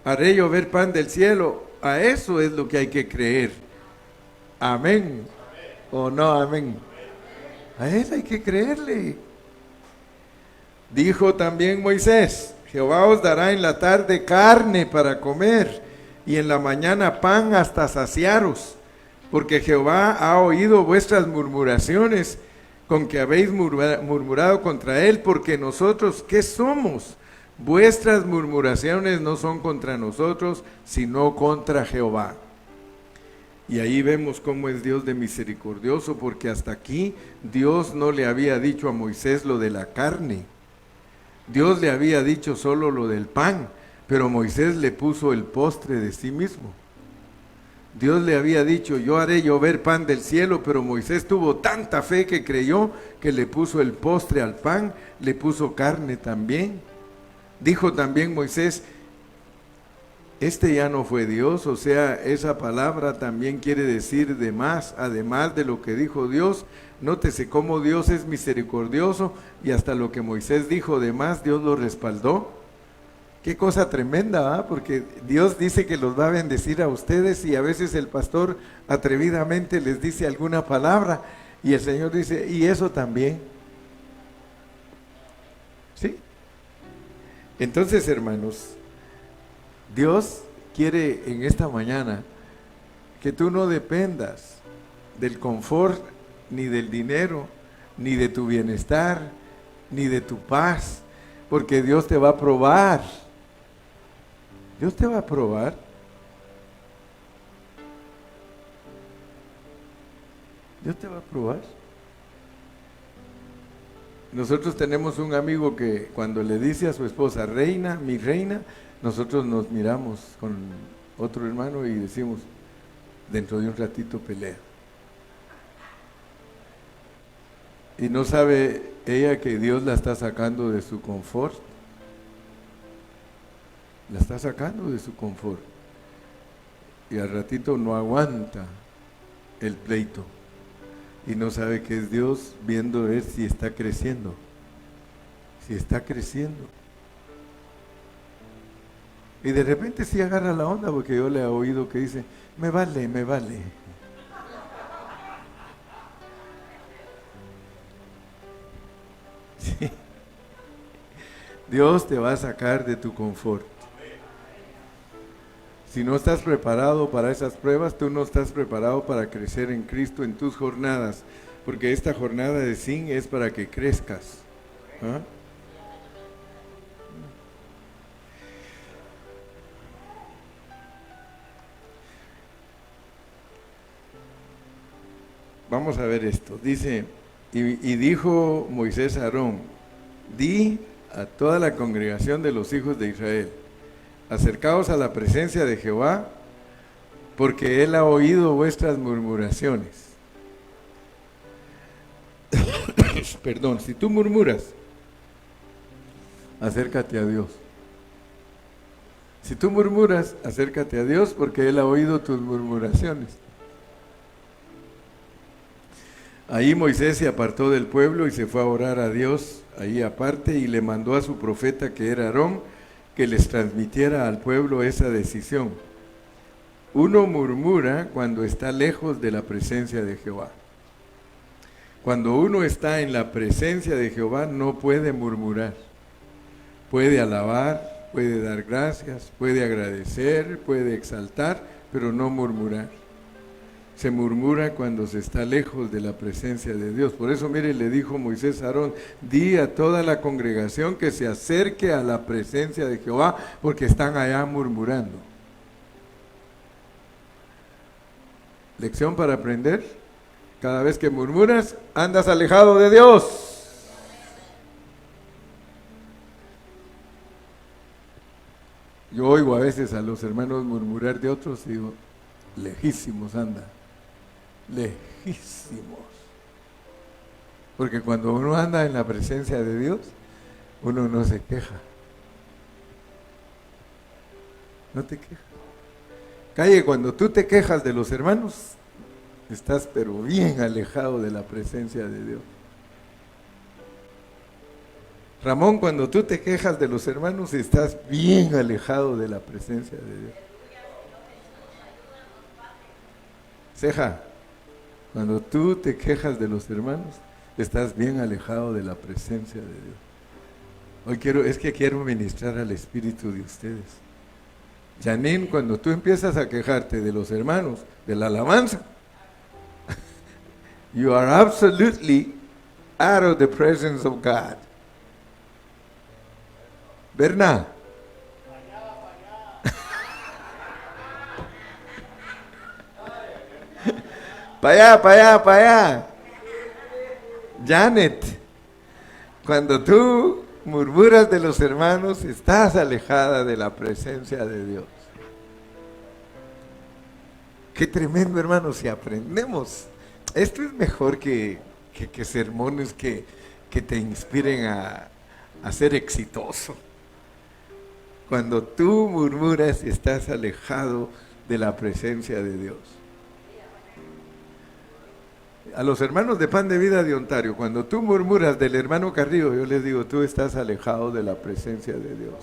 Haré llover pan del cielo. A eso es lo que hay que creer. Amén. ¿O no amén? A él hay que creerle. Dijo también Moisés: Jehová os dará en la tarde carne para comer, y en la mañana pan hasta saciaros, porque Jehová ha oído vuestras murmuraciones con que habéis murmurado contra él. Porque nosotros, ¿qué somos? Vuestras murmuraciones no son contra nosotros, sino contra Jehová. Y ahí vemos cómo es Dios de misericordioso, porque hasta aquí Dios no le había dicho a Moisés lo de la carne. Dios le había dicho solo lo del pan, pero Moisés le puso el postre de sí mismo. Dios le había dicho: yo haré llover pan del cielo, pero Moisés tuvo tanta fe que creyó que le puso el postre al pan, le puso carne también. Dijo también Moisés: este ya no fue Dios, o sea, esa palabra también quiere decir de más, además de lo que dijo Dios. Nótese cómo Dios es misericordioso, y hasta lo que Moisés dijo de más, Dios lo respaldó. Qué cosa tremenda, ¿va? Porque Dios dice que los va a bendecir a ustedes y a veces el pastor atrevidamente les dice alguna palabra y el Señor dice, y eso también. ¿Sí? Entonces, hermanos, Dios quiere en esta mañana que tú no dependas del confort, ni del dinero, ni de tu bienestar, ni de tu paz, porque Dios te va a probar. Dios te va a probar. Dios te va a probar. Nosotros tenemos un amigo que cuando le dice a su esposa, reina, mi reina, nosotros nos miramos con otro hermano y decimos, dentro de un ratito pelea. Y no sabe ella que Dios la está sacando de su confort. La está sacando de su confort. Y al ratito no aguanta el pleito. Y no sabe que es Dios viendo ver si está creciendo. Si está creciendo. Y de repente sí agarra la onda, porque yo le he oído que dice, me vale, me vale. Sí. Dios te va a sacar de tu confort. Si no estás preparado para esas pruebas, tú no estás preparado para crecer en Cristo en tus jornadas, porque esta jornada de Sin es para que crezcas. ¿Ah? Vamos a ver esto. Dice, y dijo Moisés a Aarón, di a toda la congregación de los hijos de Israel, acercaos a la presencia de Jehová, porque Él ha oído vuestras murmuraciones. Perdón, si tú murmuras, acércate a Dios. Si tú murmuras, acércate a Dios, porque Él ha oído tus murmuraciones. Ahí Moisés se apartó del pueblo y se fue a orar a Dios ahí aparte y le mandó a su profeta, que era Aarón, que les transmitiera al pueblo esa decisión. Uno murmura cuando está lejos de la presencia de Jehová. Cuando uno está en la presencia de Jehová no puede murmurar. Puede alabar, puede dar gracias, puede agradecer, puede exaltar, pero no murmurar. Se murmura cuando se está lejos de la presencia de Dios. Por eso, mire, le dijo Moisés a Aarón, di a toda la congregación que se acerque a la presencia de Jehová, porque están allá murmurando. Lección para aprender: cada vez que murmuras, andas alejado de Dios. Yo oigo a veces a los hermanos murmurar de otros y digo, lejísimos anda. Lejísimos. Porque cuando uno anda en la presencia de Dios, uno no se queja. No te quejas. Calle, cuando tú te quejas de los hermanos, estás pero bien alejado de la presencia de Dios. Ramón, cuando tú te quejas de los hermanos, estás bien alejado de la presencia de Dios. Ceja, cuando tú te quejas de los hermanos, estás bien alejado de la presencia de Dios. Hoy quiero ministrar al espíritu de ustedes. Janine, cuando tú empiezas a quejarte de los hermanos, de la alabanza, you are absolutely out of the presence of God. Berna. Para allá. Janet, cuando tú murmuras de los hermanos, estás alejada de la presencia de Dios. Qué tremendo, hermanos, si aprendemos. Esto es mejor que sermones que te inspiren a ser exitoso. Cuando tú murmuras, estás alejado de la presencia de Dios. A los hermanos de Pan de Vida de Ontario, cuando tú murmuras del hermano Carrillo, yo les digo, tú estás alejado de la presencia de Dios.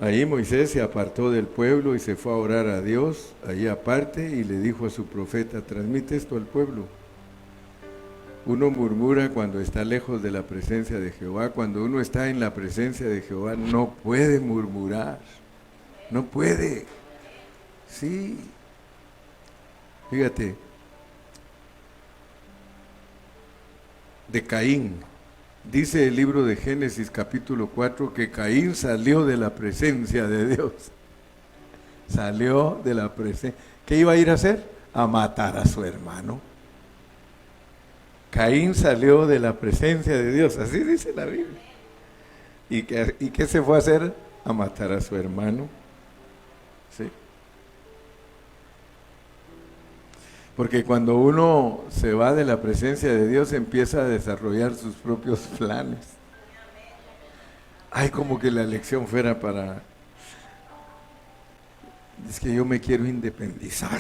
Ahí Moisés se apartó del pueblo y se fue a orar a Dios, ahí aparte, y le dijo a su profeta, transmite esto al pueblo. Uno murmura cuando está lejos de la presencia de Jehová. Cuando uno está en la presencia de Jehová no puede murmurar, no puede. Sí, fíjate, de Caín. Dice el libro de Génesis capítulo 4 que Caín salió de la presencia de Dios. Salió de la presencia. ¿Qué iba a ir a hacer? A matar a su hermano. Caín salió de la presencia de Dios, así dice la Biblia. ¿Y qué se fue a hacer? A matar a su hermano. ¿Sí? Porque cuando uno se va de la presencia de Dios empieza a desarrollar sus propios planes. Ay, como que la lección fuera para... Es que yo me quiero independizar.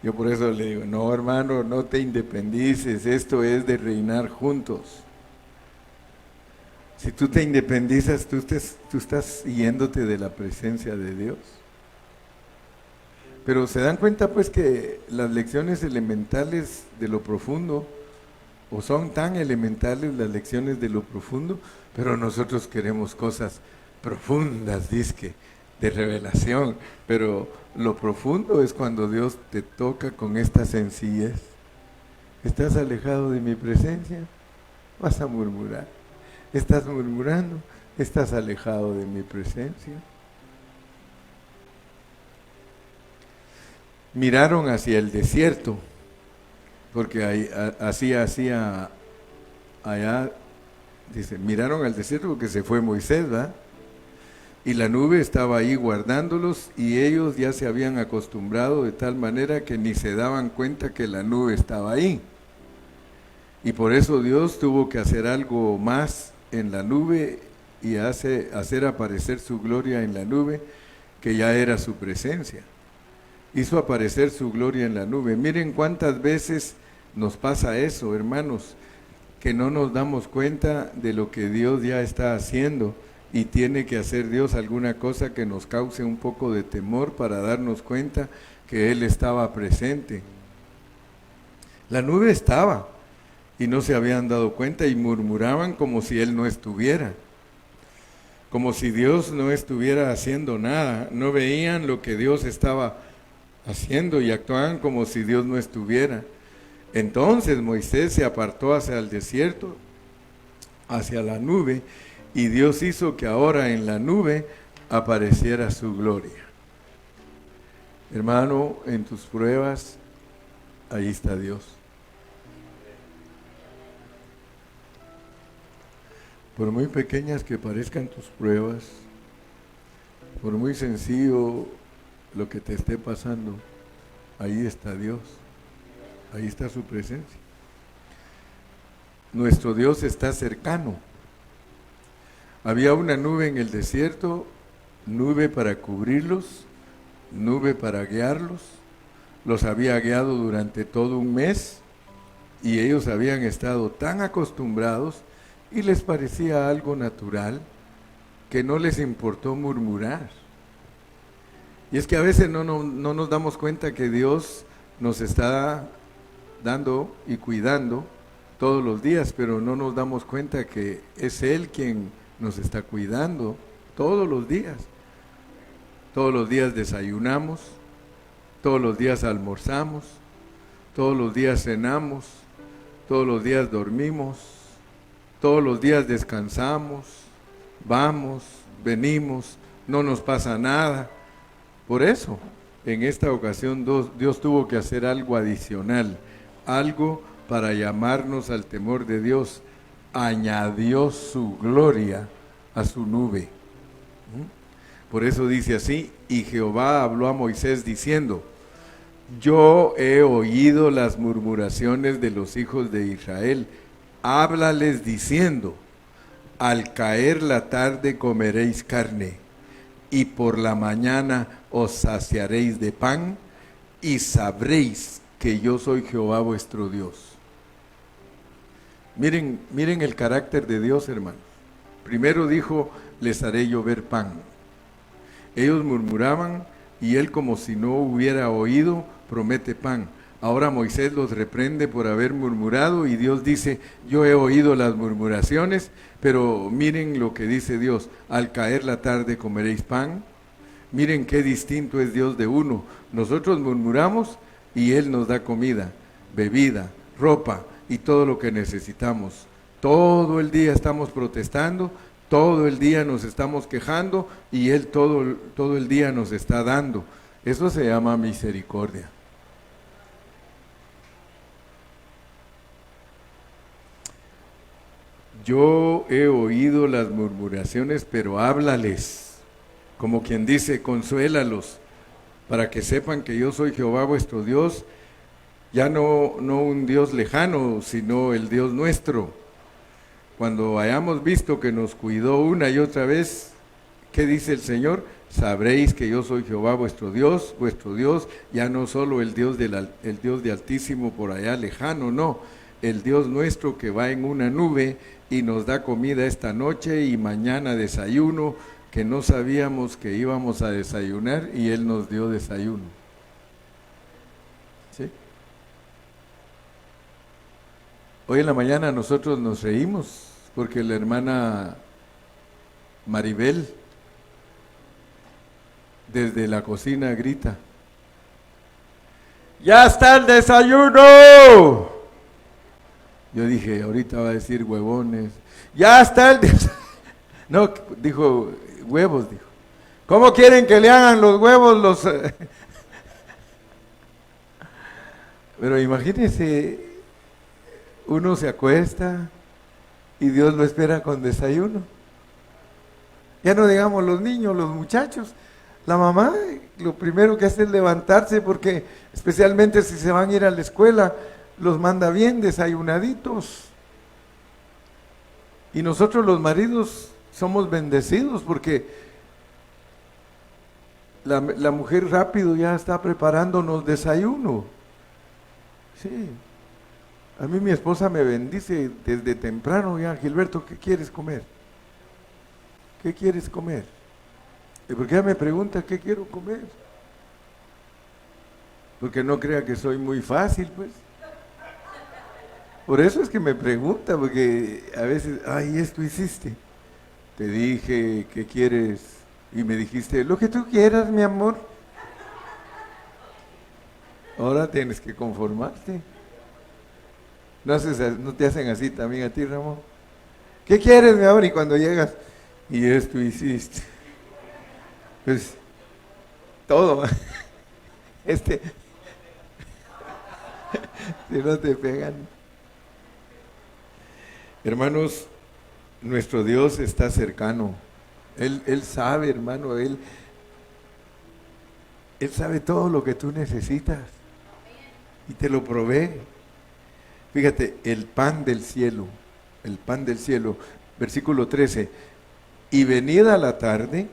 Yo por eso le digo, no hermano, no te independices, esto es de reinar juntos. Si tú te independizas, tú estás yéndote de la presencia de Dios. Pero se dan cuenta pues que las lecciones elementales de lo profundo, o son tan elementales las lecciones de lo profundo, pero nosotros queremos cosas profundas, dizque, de revelación, pero lo profundo es cuando Dios te toca con esta sencillez. ¿Estás alejado de mi presencia? Vas a murmurar. ¿Estás murmurando? ¿Estás alejado de mi presencia? Miraron hacia el desierto, porque ahí, así hacía allá, dice, miraron al desierto porque se fue Moisés, ¿verdad? Y la nube estaba ahí guardándolos y ellos ya se habían acostumbrado de tal manera que ni se daban cuenta que la nube estaba ahí. Y por eso Dios tuvo que hacer algo más en la nube y hacer aparecer su gloria en la nube, que ya era su presencia. Hizo aparecer su gloria en la nube. Miren cuántas veces nos pasa eso, hermanos, que no nos damos cuenta de lo que Dios ya está haciendo y tiene que hacer Dios alguna cosa que nos cause un poco de temor para darnos cuenta que Él estaba presente. La nube estaba y no se habían dado cuenta y murmuraban como si Él no estuviera, como si Dios no estuviera haciendo nada. No veían lo que Dios estaba haciendo y actuaban como si Dios no estuviera. Entonces Moisés se apartó hacia el desierto, hacia la nube, y Dios hizo que ahora en la nube apareciera su gloria. Hermano, en tus pruebas, ahí está Dios. Por muy pequeñas que parezcan tus pruebas, por muy sencillo lo que te esté pasando, ahí está Dios, ahí está su presencia. Nuestro Dios está cercano. Había una nube en el desierto, nube para cubrirlos, nube para guiarlos. Los había guiado durante todo un mes y ellos habían estado tan acostumbrados y les parecía algo natural que no les importó murmurar. Y es que a veces no nos damos cuenta que Dios nos está dando y cuidando todos los días, pero no nos damos cuenta que es Él quien nos está cuidando todos los días. Todos los días desayunamos, todos los días almorzamos, todos los días cenamos, todos los días dormimos, todos los días descansamos, vamos, venimos, no nos pasa nada. Por eso, en esta ocasión Dios tuvo que hacer algo adicional, algo para llamarnos al temor de Dios. Añadió su gloria a su nube. Por eso dice así, y Jehová habló a Moisés diciendo, yo he oído las murmuraciones de los hijos de Israel, háblales diciendo, al caer la tarde comeréis carne, y por la mañana os saciaréis de pan, y sabréis que yo soy Jehová vuestro Dios. Miren el carácter de Dios, hermanos. Primero dijo, les haré llover pan. Ellos murmuraban y él, como si no hubiera oído, promete pan. Ahora Moisés los reprende por haber murmurado y Dios dice, yo he oído las murmuraciones, pero miren lo que dice Dios, al caer la tarde comeréis pan. Miren qué distinto es Dios de uno. Nosotros murmuramos y Él nos da comida, bebida, ropa y todo lo que necesitamos. Todo el día estamos protestando, todo el día nos estamos quejando y Él todo el día nos está dando. Eso se llama misericordia. Yo he oído las murmuraciones, pero háblales, como quien dice, consuélalos, para que sepan que yo soy Jehová vuestro Dios, ya no un Dios lejano, sino el Dios nuestro. Cuando hayamos visto que nos cuidó una y otra vez, ¿qué dice el Señor? Sabréis que yo soy Jehová vuestro Dios, ya no solo el Dios de Altísimo por allá lejano, no, el Dios nuestro que va en una nube y nos da comida esta noche y mañana desayuno, que no sabíamos que íbamos a desayunar y Él nos dio desayuno. ¿Sí? Hoy en la mañana nosotros nos reímos porque la hermana Maribel desde la cocina grita, ¡ya está el desayuno! Yo dije, ahorita va a decir huevones. ¡Ya está el desayuno! No, dijo, huevos, dijo. ¿Cómo quieren que le hagan los huevos Pero imagínense, uno se acuesta y Dios lo espera con desayuno. Ya no digamos los niños, los muchachos. La mamá lo primero que hace es levantarse porque especialmente si se van a ir a la escuela, los manda bien desayunaditos. Y nosotros los maridos somos bendecidos porque la mujer rápido ya está preparándonos desayuno. Sí. A mí mi esposa me bendice desde temprano ya, Gilberto, ¿qué quieres comer? ¿Qué quieres comer? ¿Y por qué ella me pregunta qué quiero comer? Porque no crea que soy muy fácil, pues. Por eso es que me pregunta, porque a veces, ay, esto hiciste. Te dije, ¿qué quieres? Y me dijiste, lo que tú quieras, mi amor. Ahora tienes que conformarte. No te hacen así también a ti, Ramón. ¿Qué quieres, mi amor? Y cuando llegas, y esto hiciste. Pues, todo. Si no te pegan. Hermanos, nuestro Dios está cercano. Él sabe, hermano, Él sabe todo lo que tú necesitas. Y te lo provee. Fíjate, el pan del cielo, versículo 13. Y venida la tarde,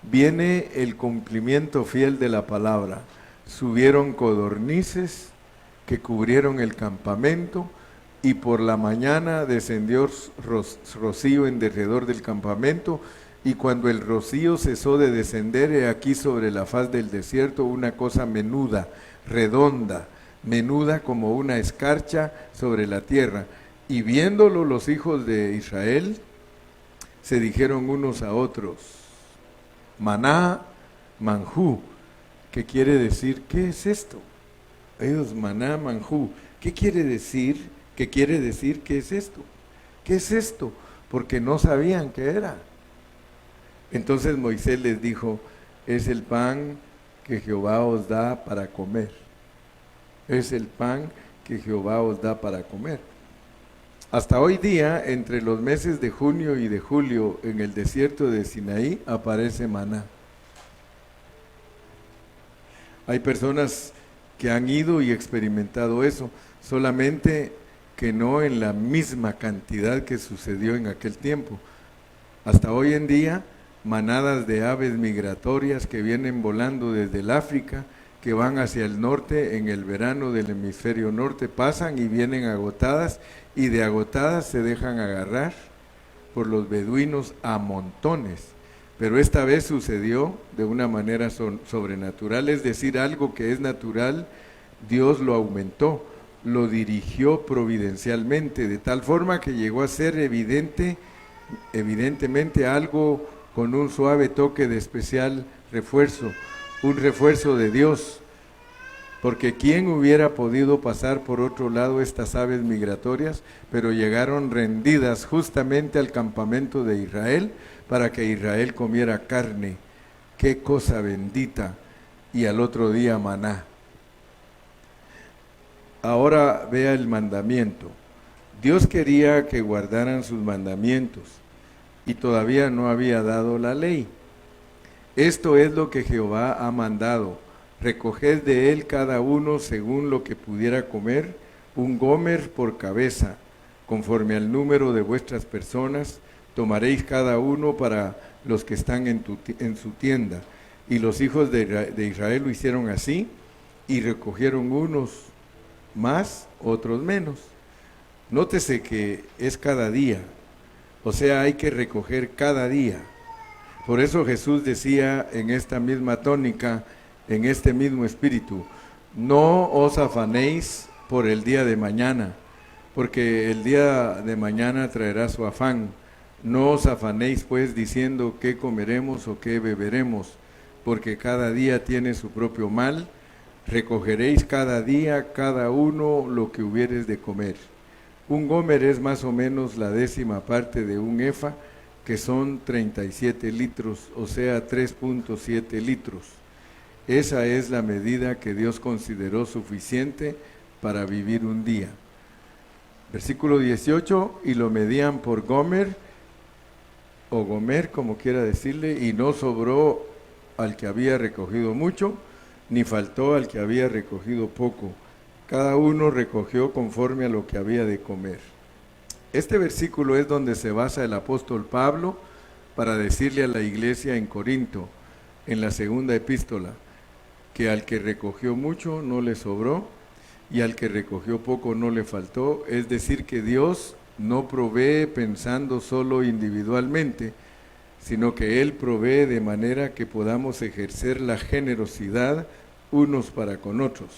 viene el cumplimiento fiel de la palabra. Subieron codornices que cubrieron el campamento, y por la mañana descendió rocío en derredor del campamento, y cuando el rocío cesó de descender, he aquí sobre la faz del desierto una cosa menuda, redonda, menuda como una escarcha sobre la tierra. Y viéndolo los hijos de Israel, se dijeron unos a otros, maná, manjú, ¿qué quiere decir? ¿Qué es esto? Ellos, maná, manjú, ¿qué quiere decir? ¿Qué quiere decir? ¿Qué es esto? ¿Qué es esto? Porque no sabían qué era. Entonces Moisés les dijo, es el pan que Jehová os da para comer. Es el pan que Jehová os da para comer. Hasta hoy día, entre los meses de junio y de julio, en el desierto de Sinaí, aparece maná. Hay personas que han ido y experimentado eso, solamente que no en la misma cantidad que sucedió en aquel tiempo. Hasta hoy en día, manadas de aves migratorias que vienen volando desde el África, que van hacia el norte en el verano del hemisferio norte, pasan y vienen agotadas, y de agotadas se dejan agarrar por los beduinos a montones. Pero esta vez sucedió de una manera sobrenatural, es decir, algo que es natural, Dios lo aumentó, lo dirigió providencialmente, de tal forma que llegó a ser evidentemente algo con un suave toque de especial refuerzo, un refuerzo de Dios. Porque ¿quién hubiera podido pasar por otro lado estas aves migratorias? Pero llegaron rendidas justamente al campamento de Israel para que Israel comiera carne. ¡Qué cosa bendita! Y al otro día maná. Ahora vea el mandamiento. Dios quería que guardaran sus mandamientos y todavía no había dado la ley. Esto es lo que Jehová ha mandado. Recoged de él cada uno según lo que pudiera comer, un gomer por cabeza, conforme al número de vuestras personas, tomaréis cada uno para los que están en su tienda. Y los hijos de Israel lo hicieron así, y recogieron unos más, otros menos. Nótese que es cada día, o sea, hay que recoger cada día. Por eso Jesús decía en esta misma tónica, en este mismo espíritu, no os afanéis por el día de mañana, porque el día de mañana traerá su afán. No os afanéis pues diciendo qué comeremos o qué beberemos, porque cada día tiene su propio mal. Recogeréis cada día cada uno lo que hubieres de comer. Un gomer es más o menos la 10ª parte de un efa, que son 37 litros, o sea 3.7 litros. Esa es la medida que Dios consideró suficiente para vivir un día. Versículo 18, y lo medían por gomer, o gomer, como quiera decirle, y no sobró al que había recogido mucho, ni faltó al que había recogido poco. Cada uno recogió conforme a lo que había de comer. Este versículo es donde se basa el apóstol Pablo para decirle a la iglesia en Corinto, en la segunda epístola, que al que recogió mucho no le sobró y al que recogió poco no le faltó. Es decir, que Dios no provee pensando solo individualmente, sino que Él provee de manera que podamos ejercer la generosidad unos para con otros.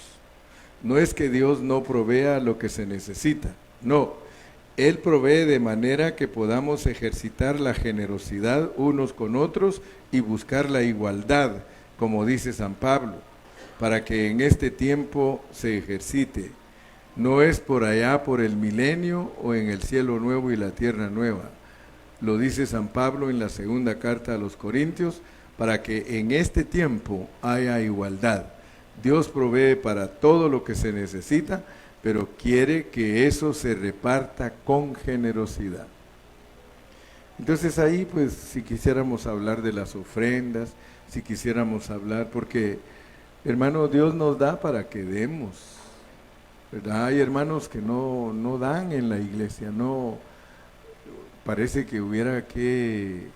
No es que Dios no provea lo que se necesita, no. Él provee de manera que podamos ejercitar la generosidad unos con otros y buscar la igualdad, como dice San Pablo, para que en este tiempo se ejercite. No es por allá por el milenio o en el cielo nuevo y la tierra nueva. Lo dice San Pablo en la segunda carta a los Corintios, para que en este tiempo haya igualdad. Dios provee para todo lo que se necesita, pero quiere que eso se reparta con generosidad. Entonces ahí, pues, si quisiéramos hablar de las ofrendas, si quisiéramos hablar, porque, hermano, Dios nos da para que demos, ¿verdad? Hay hermanos que no dan en la iglesia, no, parece que hubiera que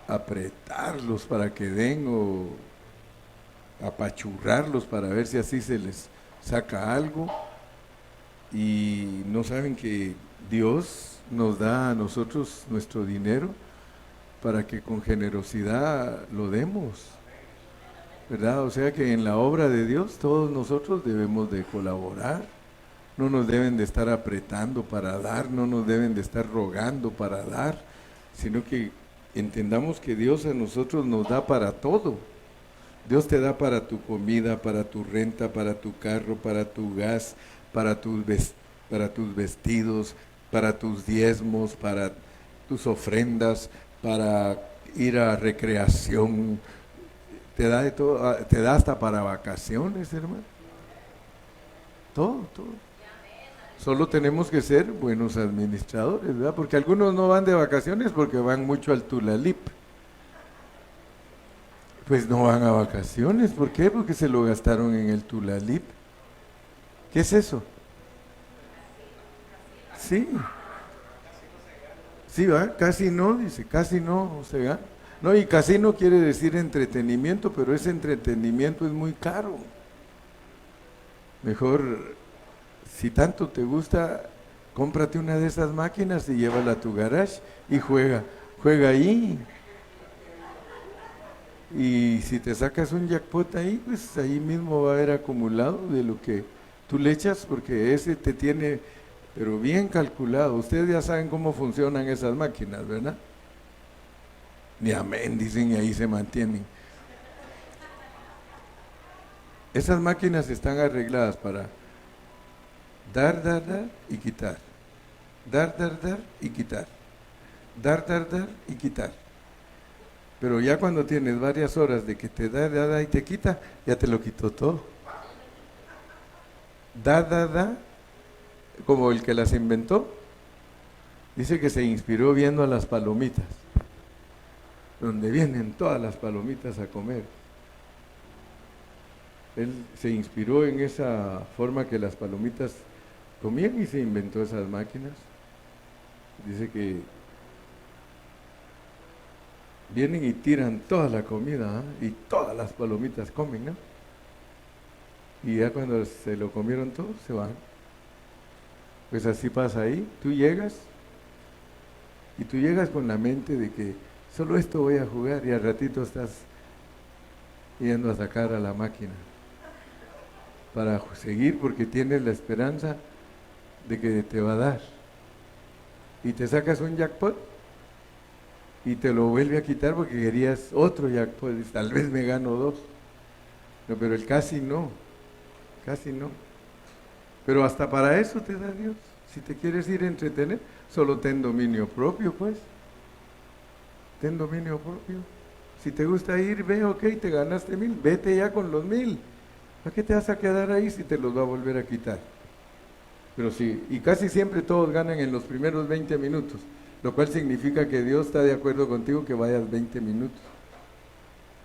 apretarlos para que den o apachurrarlos para ver si así se les saca algo, y no saben que Dios nos da a nosotros nuestro dinero para que con generosidad lo demos, ¿verdad? O sea que en la obra de Dios todos nosotros debemos de colaborar, no nos deben de estar apretando para dar, no nos deben de estar rogando para dar, sino que entendamos que Dios a nosotros nos da para todo. Dios te da para tu comida, para tu renta, para tu carro, para tu gas, para tus vestidos, para tus diezmos, para tus ofrendas, para ir a recreación. Te da de todo, te da hasta para vacaciones, hermano. Todo. Solo tenemos que ser buenos administradores, ¿verdad? Porque algunos no van de vacaciones porque van mucho al Tulalip. Pues no van a vacaciones. ¿Por qué? Porque se lo gastaron en el Tulalip. ¿Qué es eso? Sí. Sí, va, casi no, dice, casi no se gana. No, y casino quiere decir entretenimiento, pero ese entretenimiento es muy caro. Mejor, si tanto te gusta, cómprate una de esas máquinas y llévala a tu garage y juega ahí. Y si te sacas un jackpot ahí, pues ahí mismo va a haber acumulado de lo que tú le echas, porque ese te tiene, pero bien calculado. Ustedes ya saben cómo funcionan esas máquinas, ¿verdad? Ni amén, dicen, y ahí se mantienen. Esas máquinas están arregladas para dar y quitar. Dar y quitar. Dar y quitar. Pero ya cuando tienes varias horas de que te da y te quita, ya te lo quitó todo. Da, como el que las inventó, dice que se inspiró viendo a las palomitas, donde vienen todas las palomitas a comer. Él se inspiró en esa forma que las palomitas comían y se inventó esas máquinas. Dice que vienen y tiran toda la comida, y todas las palomitas comen, ¿no? Y ya cuando se lo comieron todo, se van. Pues así pasa ahí, tú llegas con la mente de que solo esto voy a jugar, y al ratito estás yendo a sacar a la máquina para seguir, porque tienes la esperanza de que te va a dar. Y te sacas un jackpot y te lo vuelve a quitar porque querías otro jackpot, y tal vez me gano 2. No, pero el casi no. Pero hasta para eso te da Dios. Si te quieres ir a entretener, solo ten dominio propio, pues. Ten dominio propio. Si te gusta ir, ve, ok, te ganaste 1000, vete ya con los 1000. ¿Para qué te vas a quedar ahí si te los va a volver a quitar? Pero sí, y casi siempre todos ganan en los primeros 20 minutos, lo cual significa que Dios está de acuerdo contigo que vayas 20 minutos.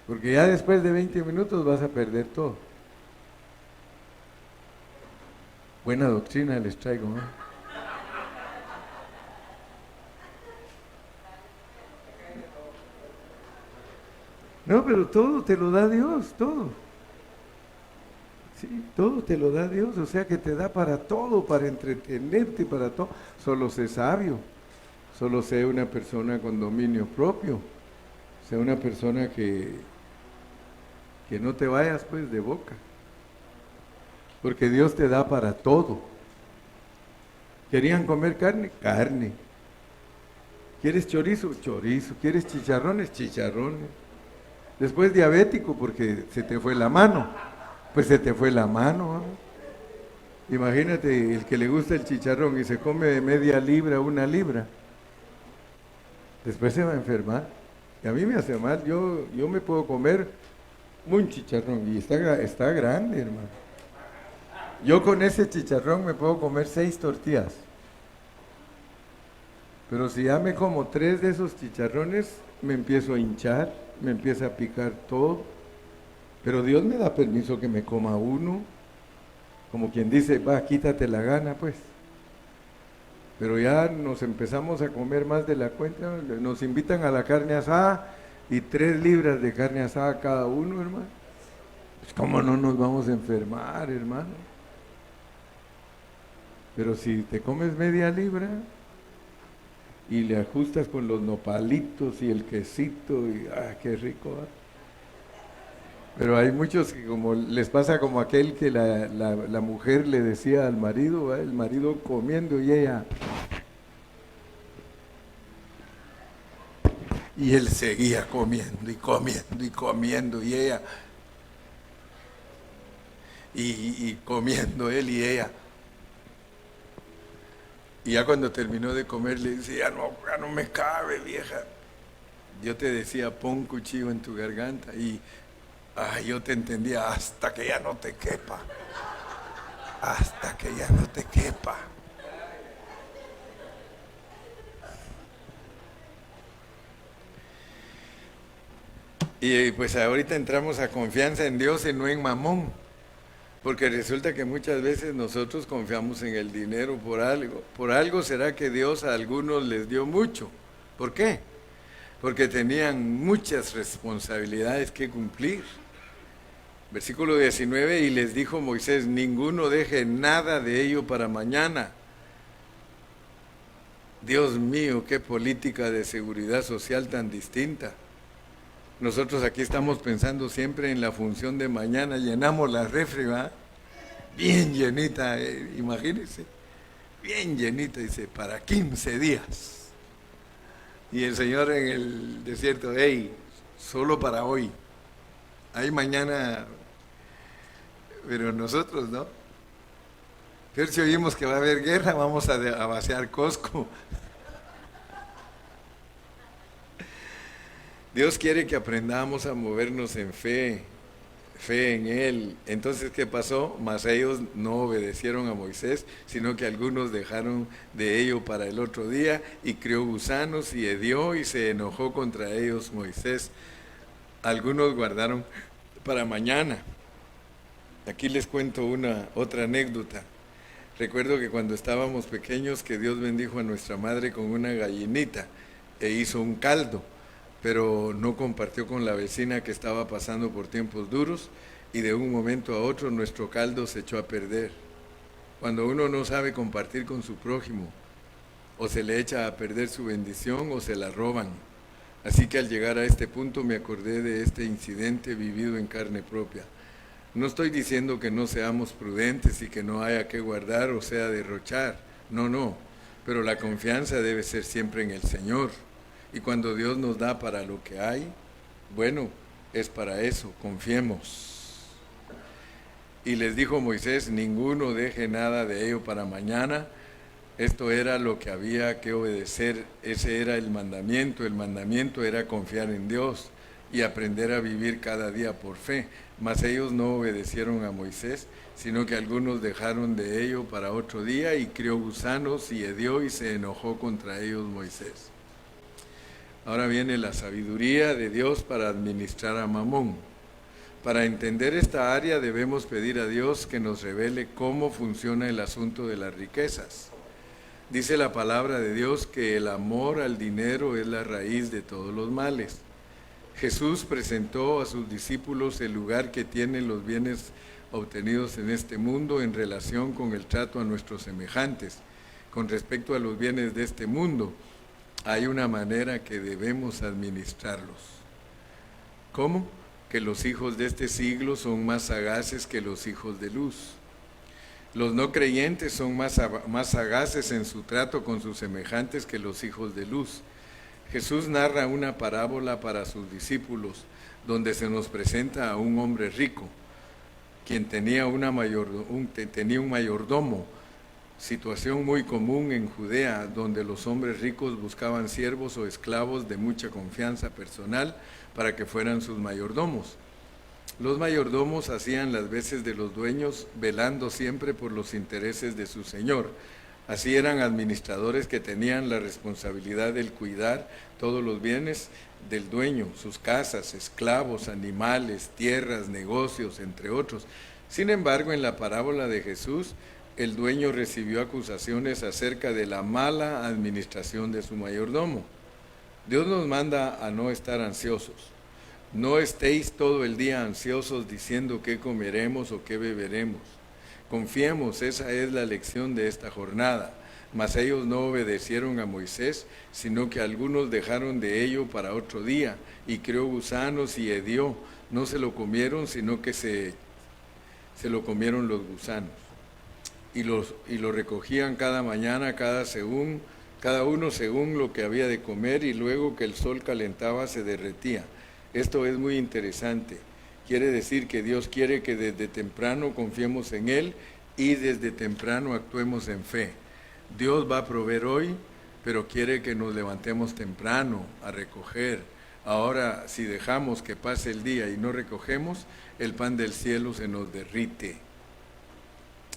Porque ya después de 20 minutos vas a perder todo. Buena doctrina les traigo, ¿no? No, pero todo te lo da Dios, todo. Sí, todo te lo da Dios, o sea que te da para todo, para entretenerte, para todo. Solo sé sabio, solo sé una persona con dominio propio, sé una persona que no te vayas pues de boca, porque Dios te da para todo. ¿Querían comer carne? Carne. ¿Quieres chorizo? Chorizo. ¿Quieres chicharrones? Chicharrones. Después diabético porque se te fue la mano. Pues se te fue la mano, ¿eh? Imagínate el que le gusta el chicharrón y se come de media libra, 1 libra. Después se va a enfermar. Y a mí me hace mal. Yo me puedo comer un chicharrón y está grande, hermano. Yo con ese chicharrón me puedo comer 6 tortillas. Pero si ya me como 3 de esos chicharrones, me empiezo a hinchar, me empieza a picar todo. Pero Dios me da permiso que me coma 1, como quien dice, va, quítate la gana, pues. Pero ya nos empezamos a comer más de la cuenta, nos invitan a la carne asada y 3 libras de carne asada cada uno, hermano. Pues cómo no nos vamos a enfermar, hermano. Pero si te comes media libra y le ajustas con los nopalitos y el quesito, y qué rico, ¿eh? Pero hay muchos que como les pasa como aquel que la mujer le decía al marido, ¿verdad? El marido comiendo y ella... Y él seguía comiendo y comiendo y comiendo y ella... Y comiendo él y ella. Y ya cuando terminó de comer le dice, ya no me cabe, vieja. Yo te decía, pon un cuchillo en tu garganta y... yo te entendía, hasta que ya no te quepa. Hasta que ya no te quepa. Y pues ahorita entramos a confianza en Dios y no en mamón. Porque resulta que muchas veces nosotros confiamos en el dinero por algo. Por algo será que Dios a algunos les dio mucho. ¿Por qué? Porque tenían muchas responsabilidades que cumplir. Versículo 19, y les dijo Moisés, ninguno deje nada de ello para mañana, Dios mío, qué política de seguridad social tan distinta. Nosotros aquí estamos pensando siempre en la función de mañana, llenamos la refri, ¿va? Bien llenita, imagínense, bien llenita, dice, para 15 días. Y el Señor en el desierto, hey, solo para hoy. Hay mañana, pero nosotros no. Pero si oímos que va a haber guerra, vamos a vaciar Costco. Dios quiere que aprendamos a movernos en fe en Él. Entonces, ¿qué pasó? Mas ellos no obedecieron a Moisés, sino que algunos dejaron de ello para el otro día, y crió gusanos y hedió, y se enojó contra ellos Moisés. Algunos guardaron para mañana. Aquí les cuento otra anécdota. Recuerdo que cuando estábamos pequeños, que Dios bendijo a nuestra madre con una gallinita e hizo un caldo, pero no compartió con la vecina que estaba pasando por tiempos duros, y de un momento a otro nuestro caldo se echó a perder. Cuando uno no sabe compartir con su prójimo, o se le echa a perder su bendición o se la roban. Así que al llegar a este punto me acordé de este incidente vivido en carne propia. No estoy diciendo que no seamos prudentes y que no haya que guardar o sea derrochar, no, pero la confianza debe ser siempre en el Señor. Y cuando Dios nos da para lo que hay, bueno, es para eso, confiemos. Y les dijo Moisés, ninguno deje nada de ello para mañana. Esto era lo que había que obedecer, ese era el mandamiento era confiar en Dios y aprender a vivir cada día por fe. Mas ellos no obedecieron a Moisés, sino que algunos dejaron de ello para otro día, y crió gusanos y hedió, y se enojó contra ellos Moisés. Ahora viene la sabiduría de Dios para administrar a Mamón. Para entender esta área debemos pedir a Dios que nos revele cómo funciona el asunto de las riquezas. Dice la palabra de Dios que el amor al dinero es la raíz de todos los males. Jesús presentó a sus discípulos el lugar que tienen los bienes obtenidos en este mundo en relación con el trato a nuestros semejantes. Con respecto a los bienes de este mundo, hay una manera que debemos administrarlos. ¿Cómo? Que los hijos de este siglo son más sagaces que los hijos de luz. Los no creyentes son más sagaces en su trato con sus semejantes que los hijos de luz. Jesús narra una parábola para sus discípulos, donde se nos presenta a un hombre rico, quien tenía un mayordomo, situación muy común en Judea, donde los hombres ricos buscaban siervos o esclavos de mucha confianza personal para que fueran sus mayordomos. Los mayordomos hacían las veces de los dueños, velando siempre por los intereses de su señor. Así eran administradores que tenían la responsabilidad del cuidar todos los bienes del dueño, sus casas, esclavos, animales, tierras, negocios, entre otros. Sin embargo, en la parábola de Jesús, el dueño recibió acusaciones acerca de la mala administración de su mayordomo. Dios nos manda a no estar ansiosos. No estéis todo el día ansiosos diciendo qué comeremos o qué beberemos. Confiemos, esa es la lección de esta jornada. Mas ellos no obedecieron a Moisés, sino que algunos dejaron de ello para otro día, y crió gusanos y hedió. No se lo comieron, sino que se lo comieron los gusanos. Y lo recogían cada mañana, cada uno según lo que había de comer, y luego que el sol calentaba se derretía. Esto es muy interesante. Quiere decir que Dios quiere que desde temprano confiemos en Él y desde temprano actuemos en fe. Dios va a proveer hoy, pero quiere que nos levantemos temprano a recoger. Ahora, si dejamos que pase el día y no recogemos, el pan del cielo se nos derrite.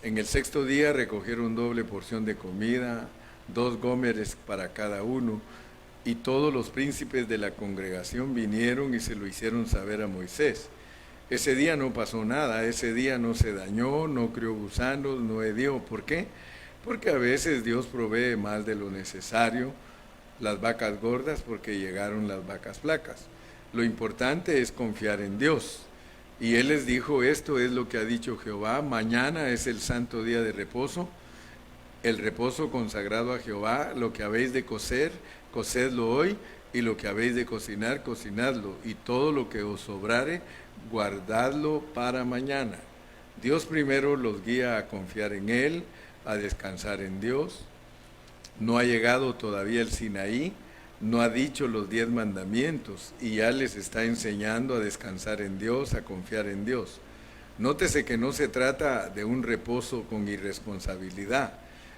En el sexto día recogieron doble porción de comida, 2 gómeres para cada uno, y todos los príncipes de la congregación vinieron y se lo hicieron saber a Moisés. Ese día no pasó nada, ese día no se dañó, no crió gusanos, no hedió. ¿Por qué? Porque a veces Dios provee más de lo necesario, las vacas gordas porque llegaron las vacas flacas. Lo importante es confiar en Dios. Y Él les dijo, esto es lo que ha dicho Jehová, mañana es el santo día de reposo, el reposo consagrado a Jehová, lo que habéis de cocer, cocedlo hoy, y lo que habéis de cocinar, cocinadlo, y todo lo que os sobrare, guardadlo para mañana. Dios primero los guía a confiar en Él, a descansar en Dios. No ha llegado todavía el Sinaí, no ha dicho los 10 mandamientos, y ya les está enseñando a descansar en Dios, a confiar en Dios. Nótese que no se trata de un reposo con irresponsabilidad.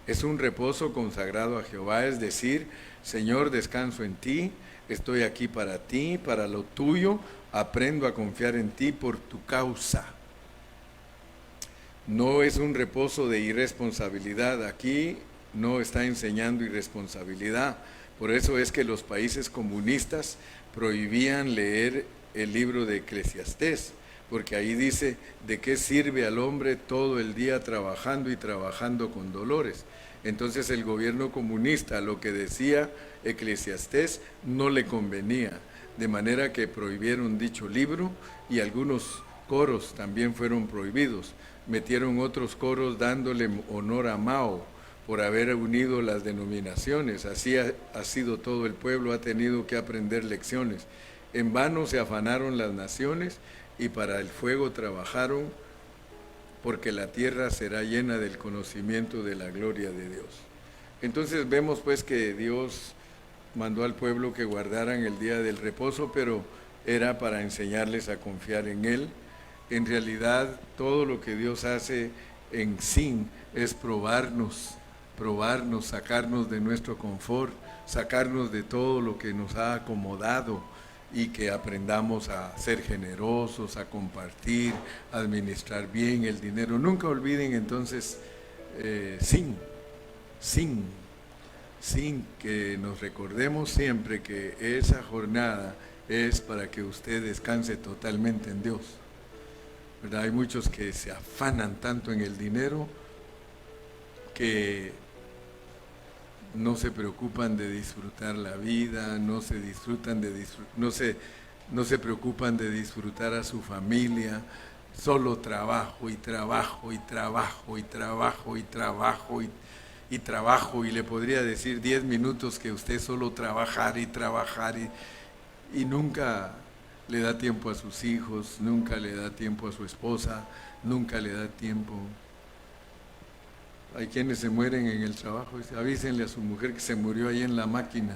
Es un reposo consagrado a Jehová, es decir, Señor, descanso en ti, estoy aquí para ti, para lo tuyo, aprendo a confiar en ti por tu causa. No es un reposo de irresponsabilidad, aquí no está enseñando irresponsabilidad. Por eso es que los países comunistas prohibían leer el libro de Eclesiastés, porque ahí dice, ¿de qué sirve al hombre todo el día trabajando y trabajando con dolores? Entonces el gobierno comunista, lo que decía Eclesiastés, no le convenía, de manera que prohibieron dicho libro, y algunos coros también fueron prohibidos. Metieron otros coros dándole honor a Mao por haber unido las denominaciones. Así ha sido todo el pueblo, ha tenido que aprender lecciones. En vano se afanaron las naciones y para el fuego trabajaron, porque la tierra será llena del conocimiento de la gloria de Dios. Entonces vemos pues que Dios mandó al pueblo que guardaran el día del reposo, pero era para enseñarles a confiar en Él. En realidad todo lo que Dios hace en sí es probarnos, sacarnos de nuestro confort, sacarnos de todo lo que nos ha acomodado, y que aprendamos a ser generosos, a compartir, a administrar bien el dinero. Nunca olviden entonces, sin que nos recordemos siempre que esa jornada es para que usted descanse totalmente en Dios, ¿verdad? Hay muchos que se afanan tanto en el dinero que no se preocupan de disfrutar la vida, no se preocupan de disfrutar a su familia, solo trabajo y trabajo y trabajo y trabajo y trabajo y trabajo, y le podría decir 10 minutos que usted solo trabajar y trabajar y nunca le da tiempo a sus hijos, nunca le da tiempo a su esposa, nunca le da tiempo. Hay quienes se mueren en el trabajo, dice, avísenle a su mujer que se murió ahí en la máquina.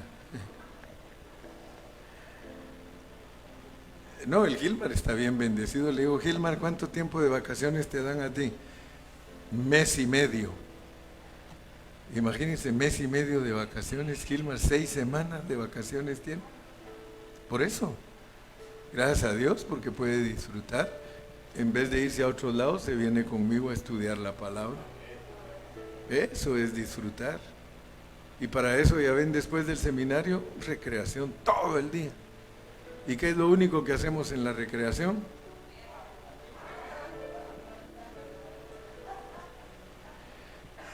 No, el Gilmar está bien bendecido. Le digo, Gilmar, ¿cuánto tiempo de vacaciones te dan a ti? 1 mes y medio. Imagínense, 1 mes y medio de vacaciones. Gilmar, 6 semanas de vacaciones tiene. Por eso, gracias a Dios, porque puede disfrutar. En vez de irse a otros lados, se viene conmigo a estudiar la palabra. Eso es disfrutar. Y para eso, ya ven, después del seminario, recreación todo el día. ¿Y qué es lo único que hacemos en la recreación?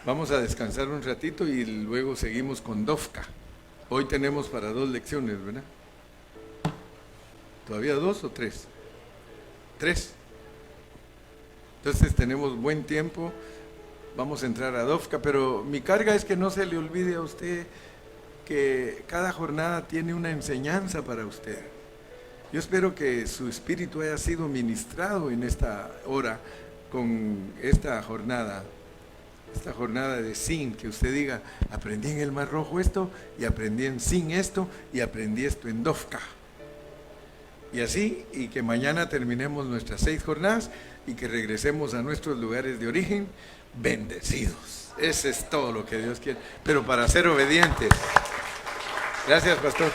Vamos a descansar un ratito y luego seguimos con Dofka. Hoy tenemos para 2 lecciones, ¿verdad? ¿Todavía 2 o 3? 3. Entonces tenemos buen tiempo. Vamos a entrar a Dofka, pero mi carga es que no se le olvide a usted que cada jornada tiene una enseñanza para usted. Yo espero que su espíritu haya sido ministrado en esta hora con esta jornada de Sin, que usted diga, aprendí en el Mar Rojo esto, y aprendí en Sin esto, y aprendí esto en Dofka. Y así, y que mañana terminemos nuestras 6 jornadas y que regresemos a nuestros lugares de origen bendecidos. Ese es todo lo que Dios quiere, pero para ser obedientes. Gracias, pastor.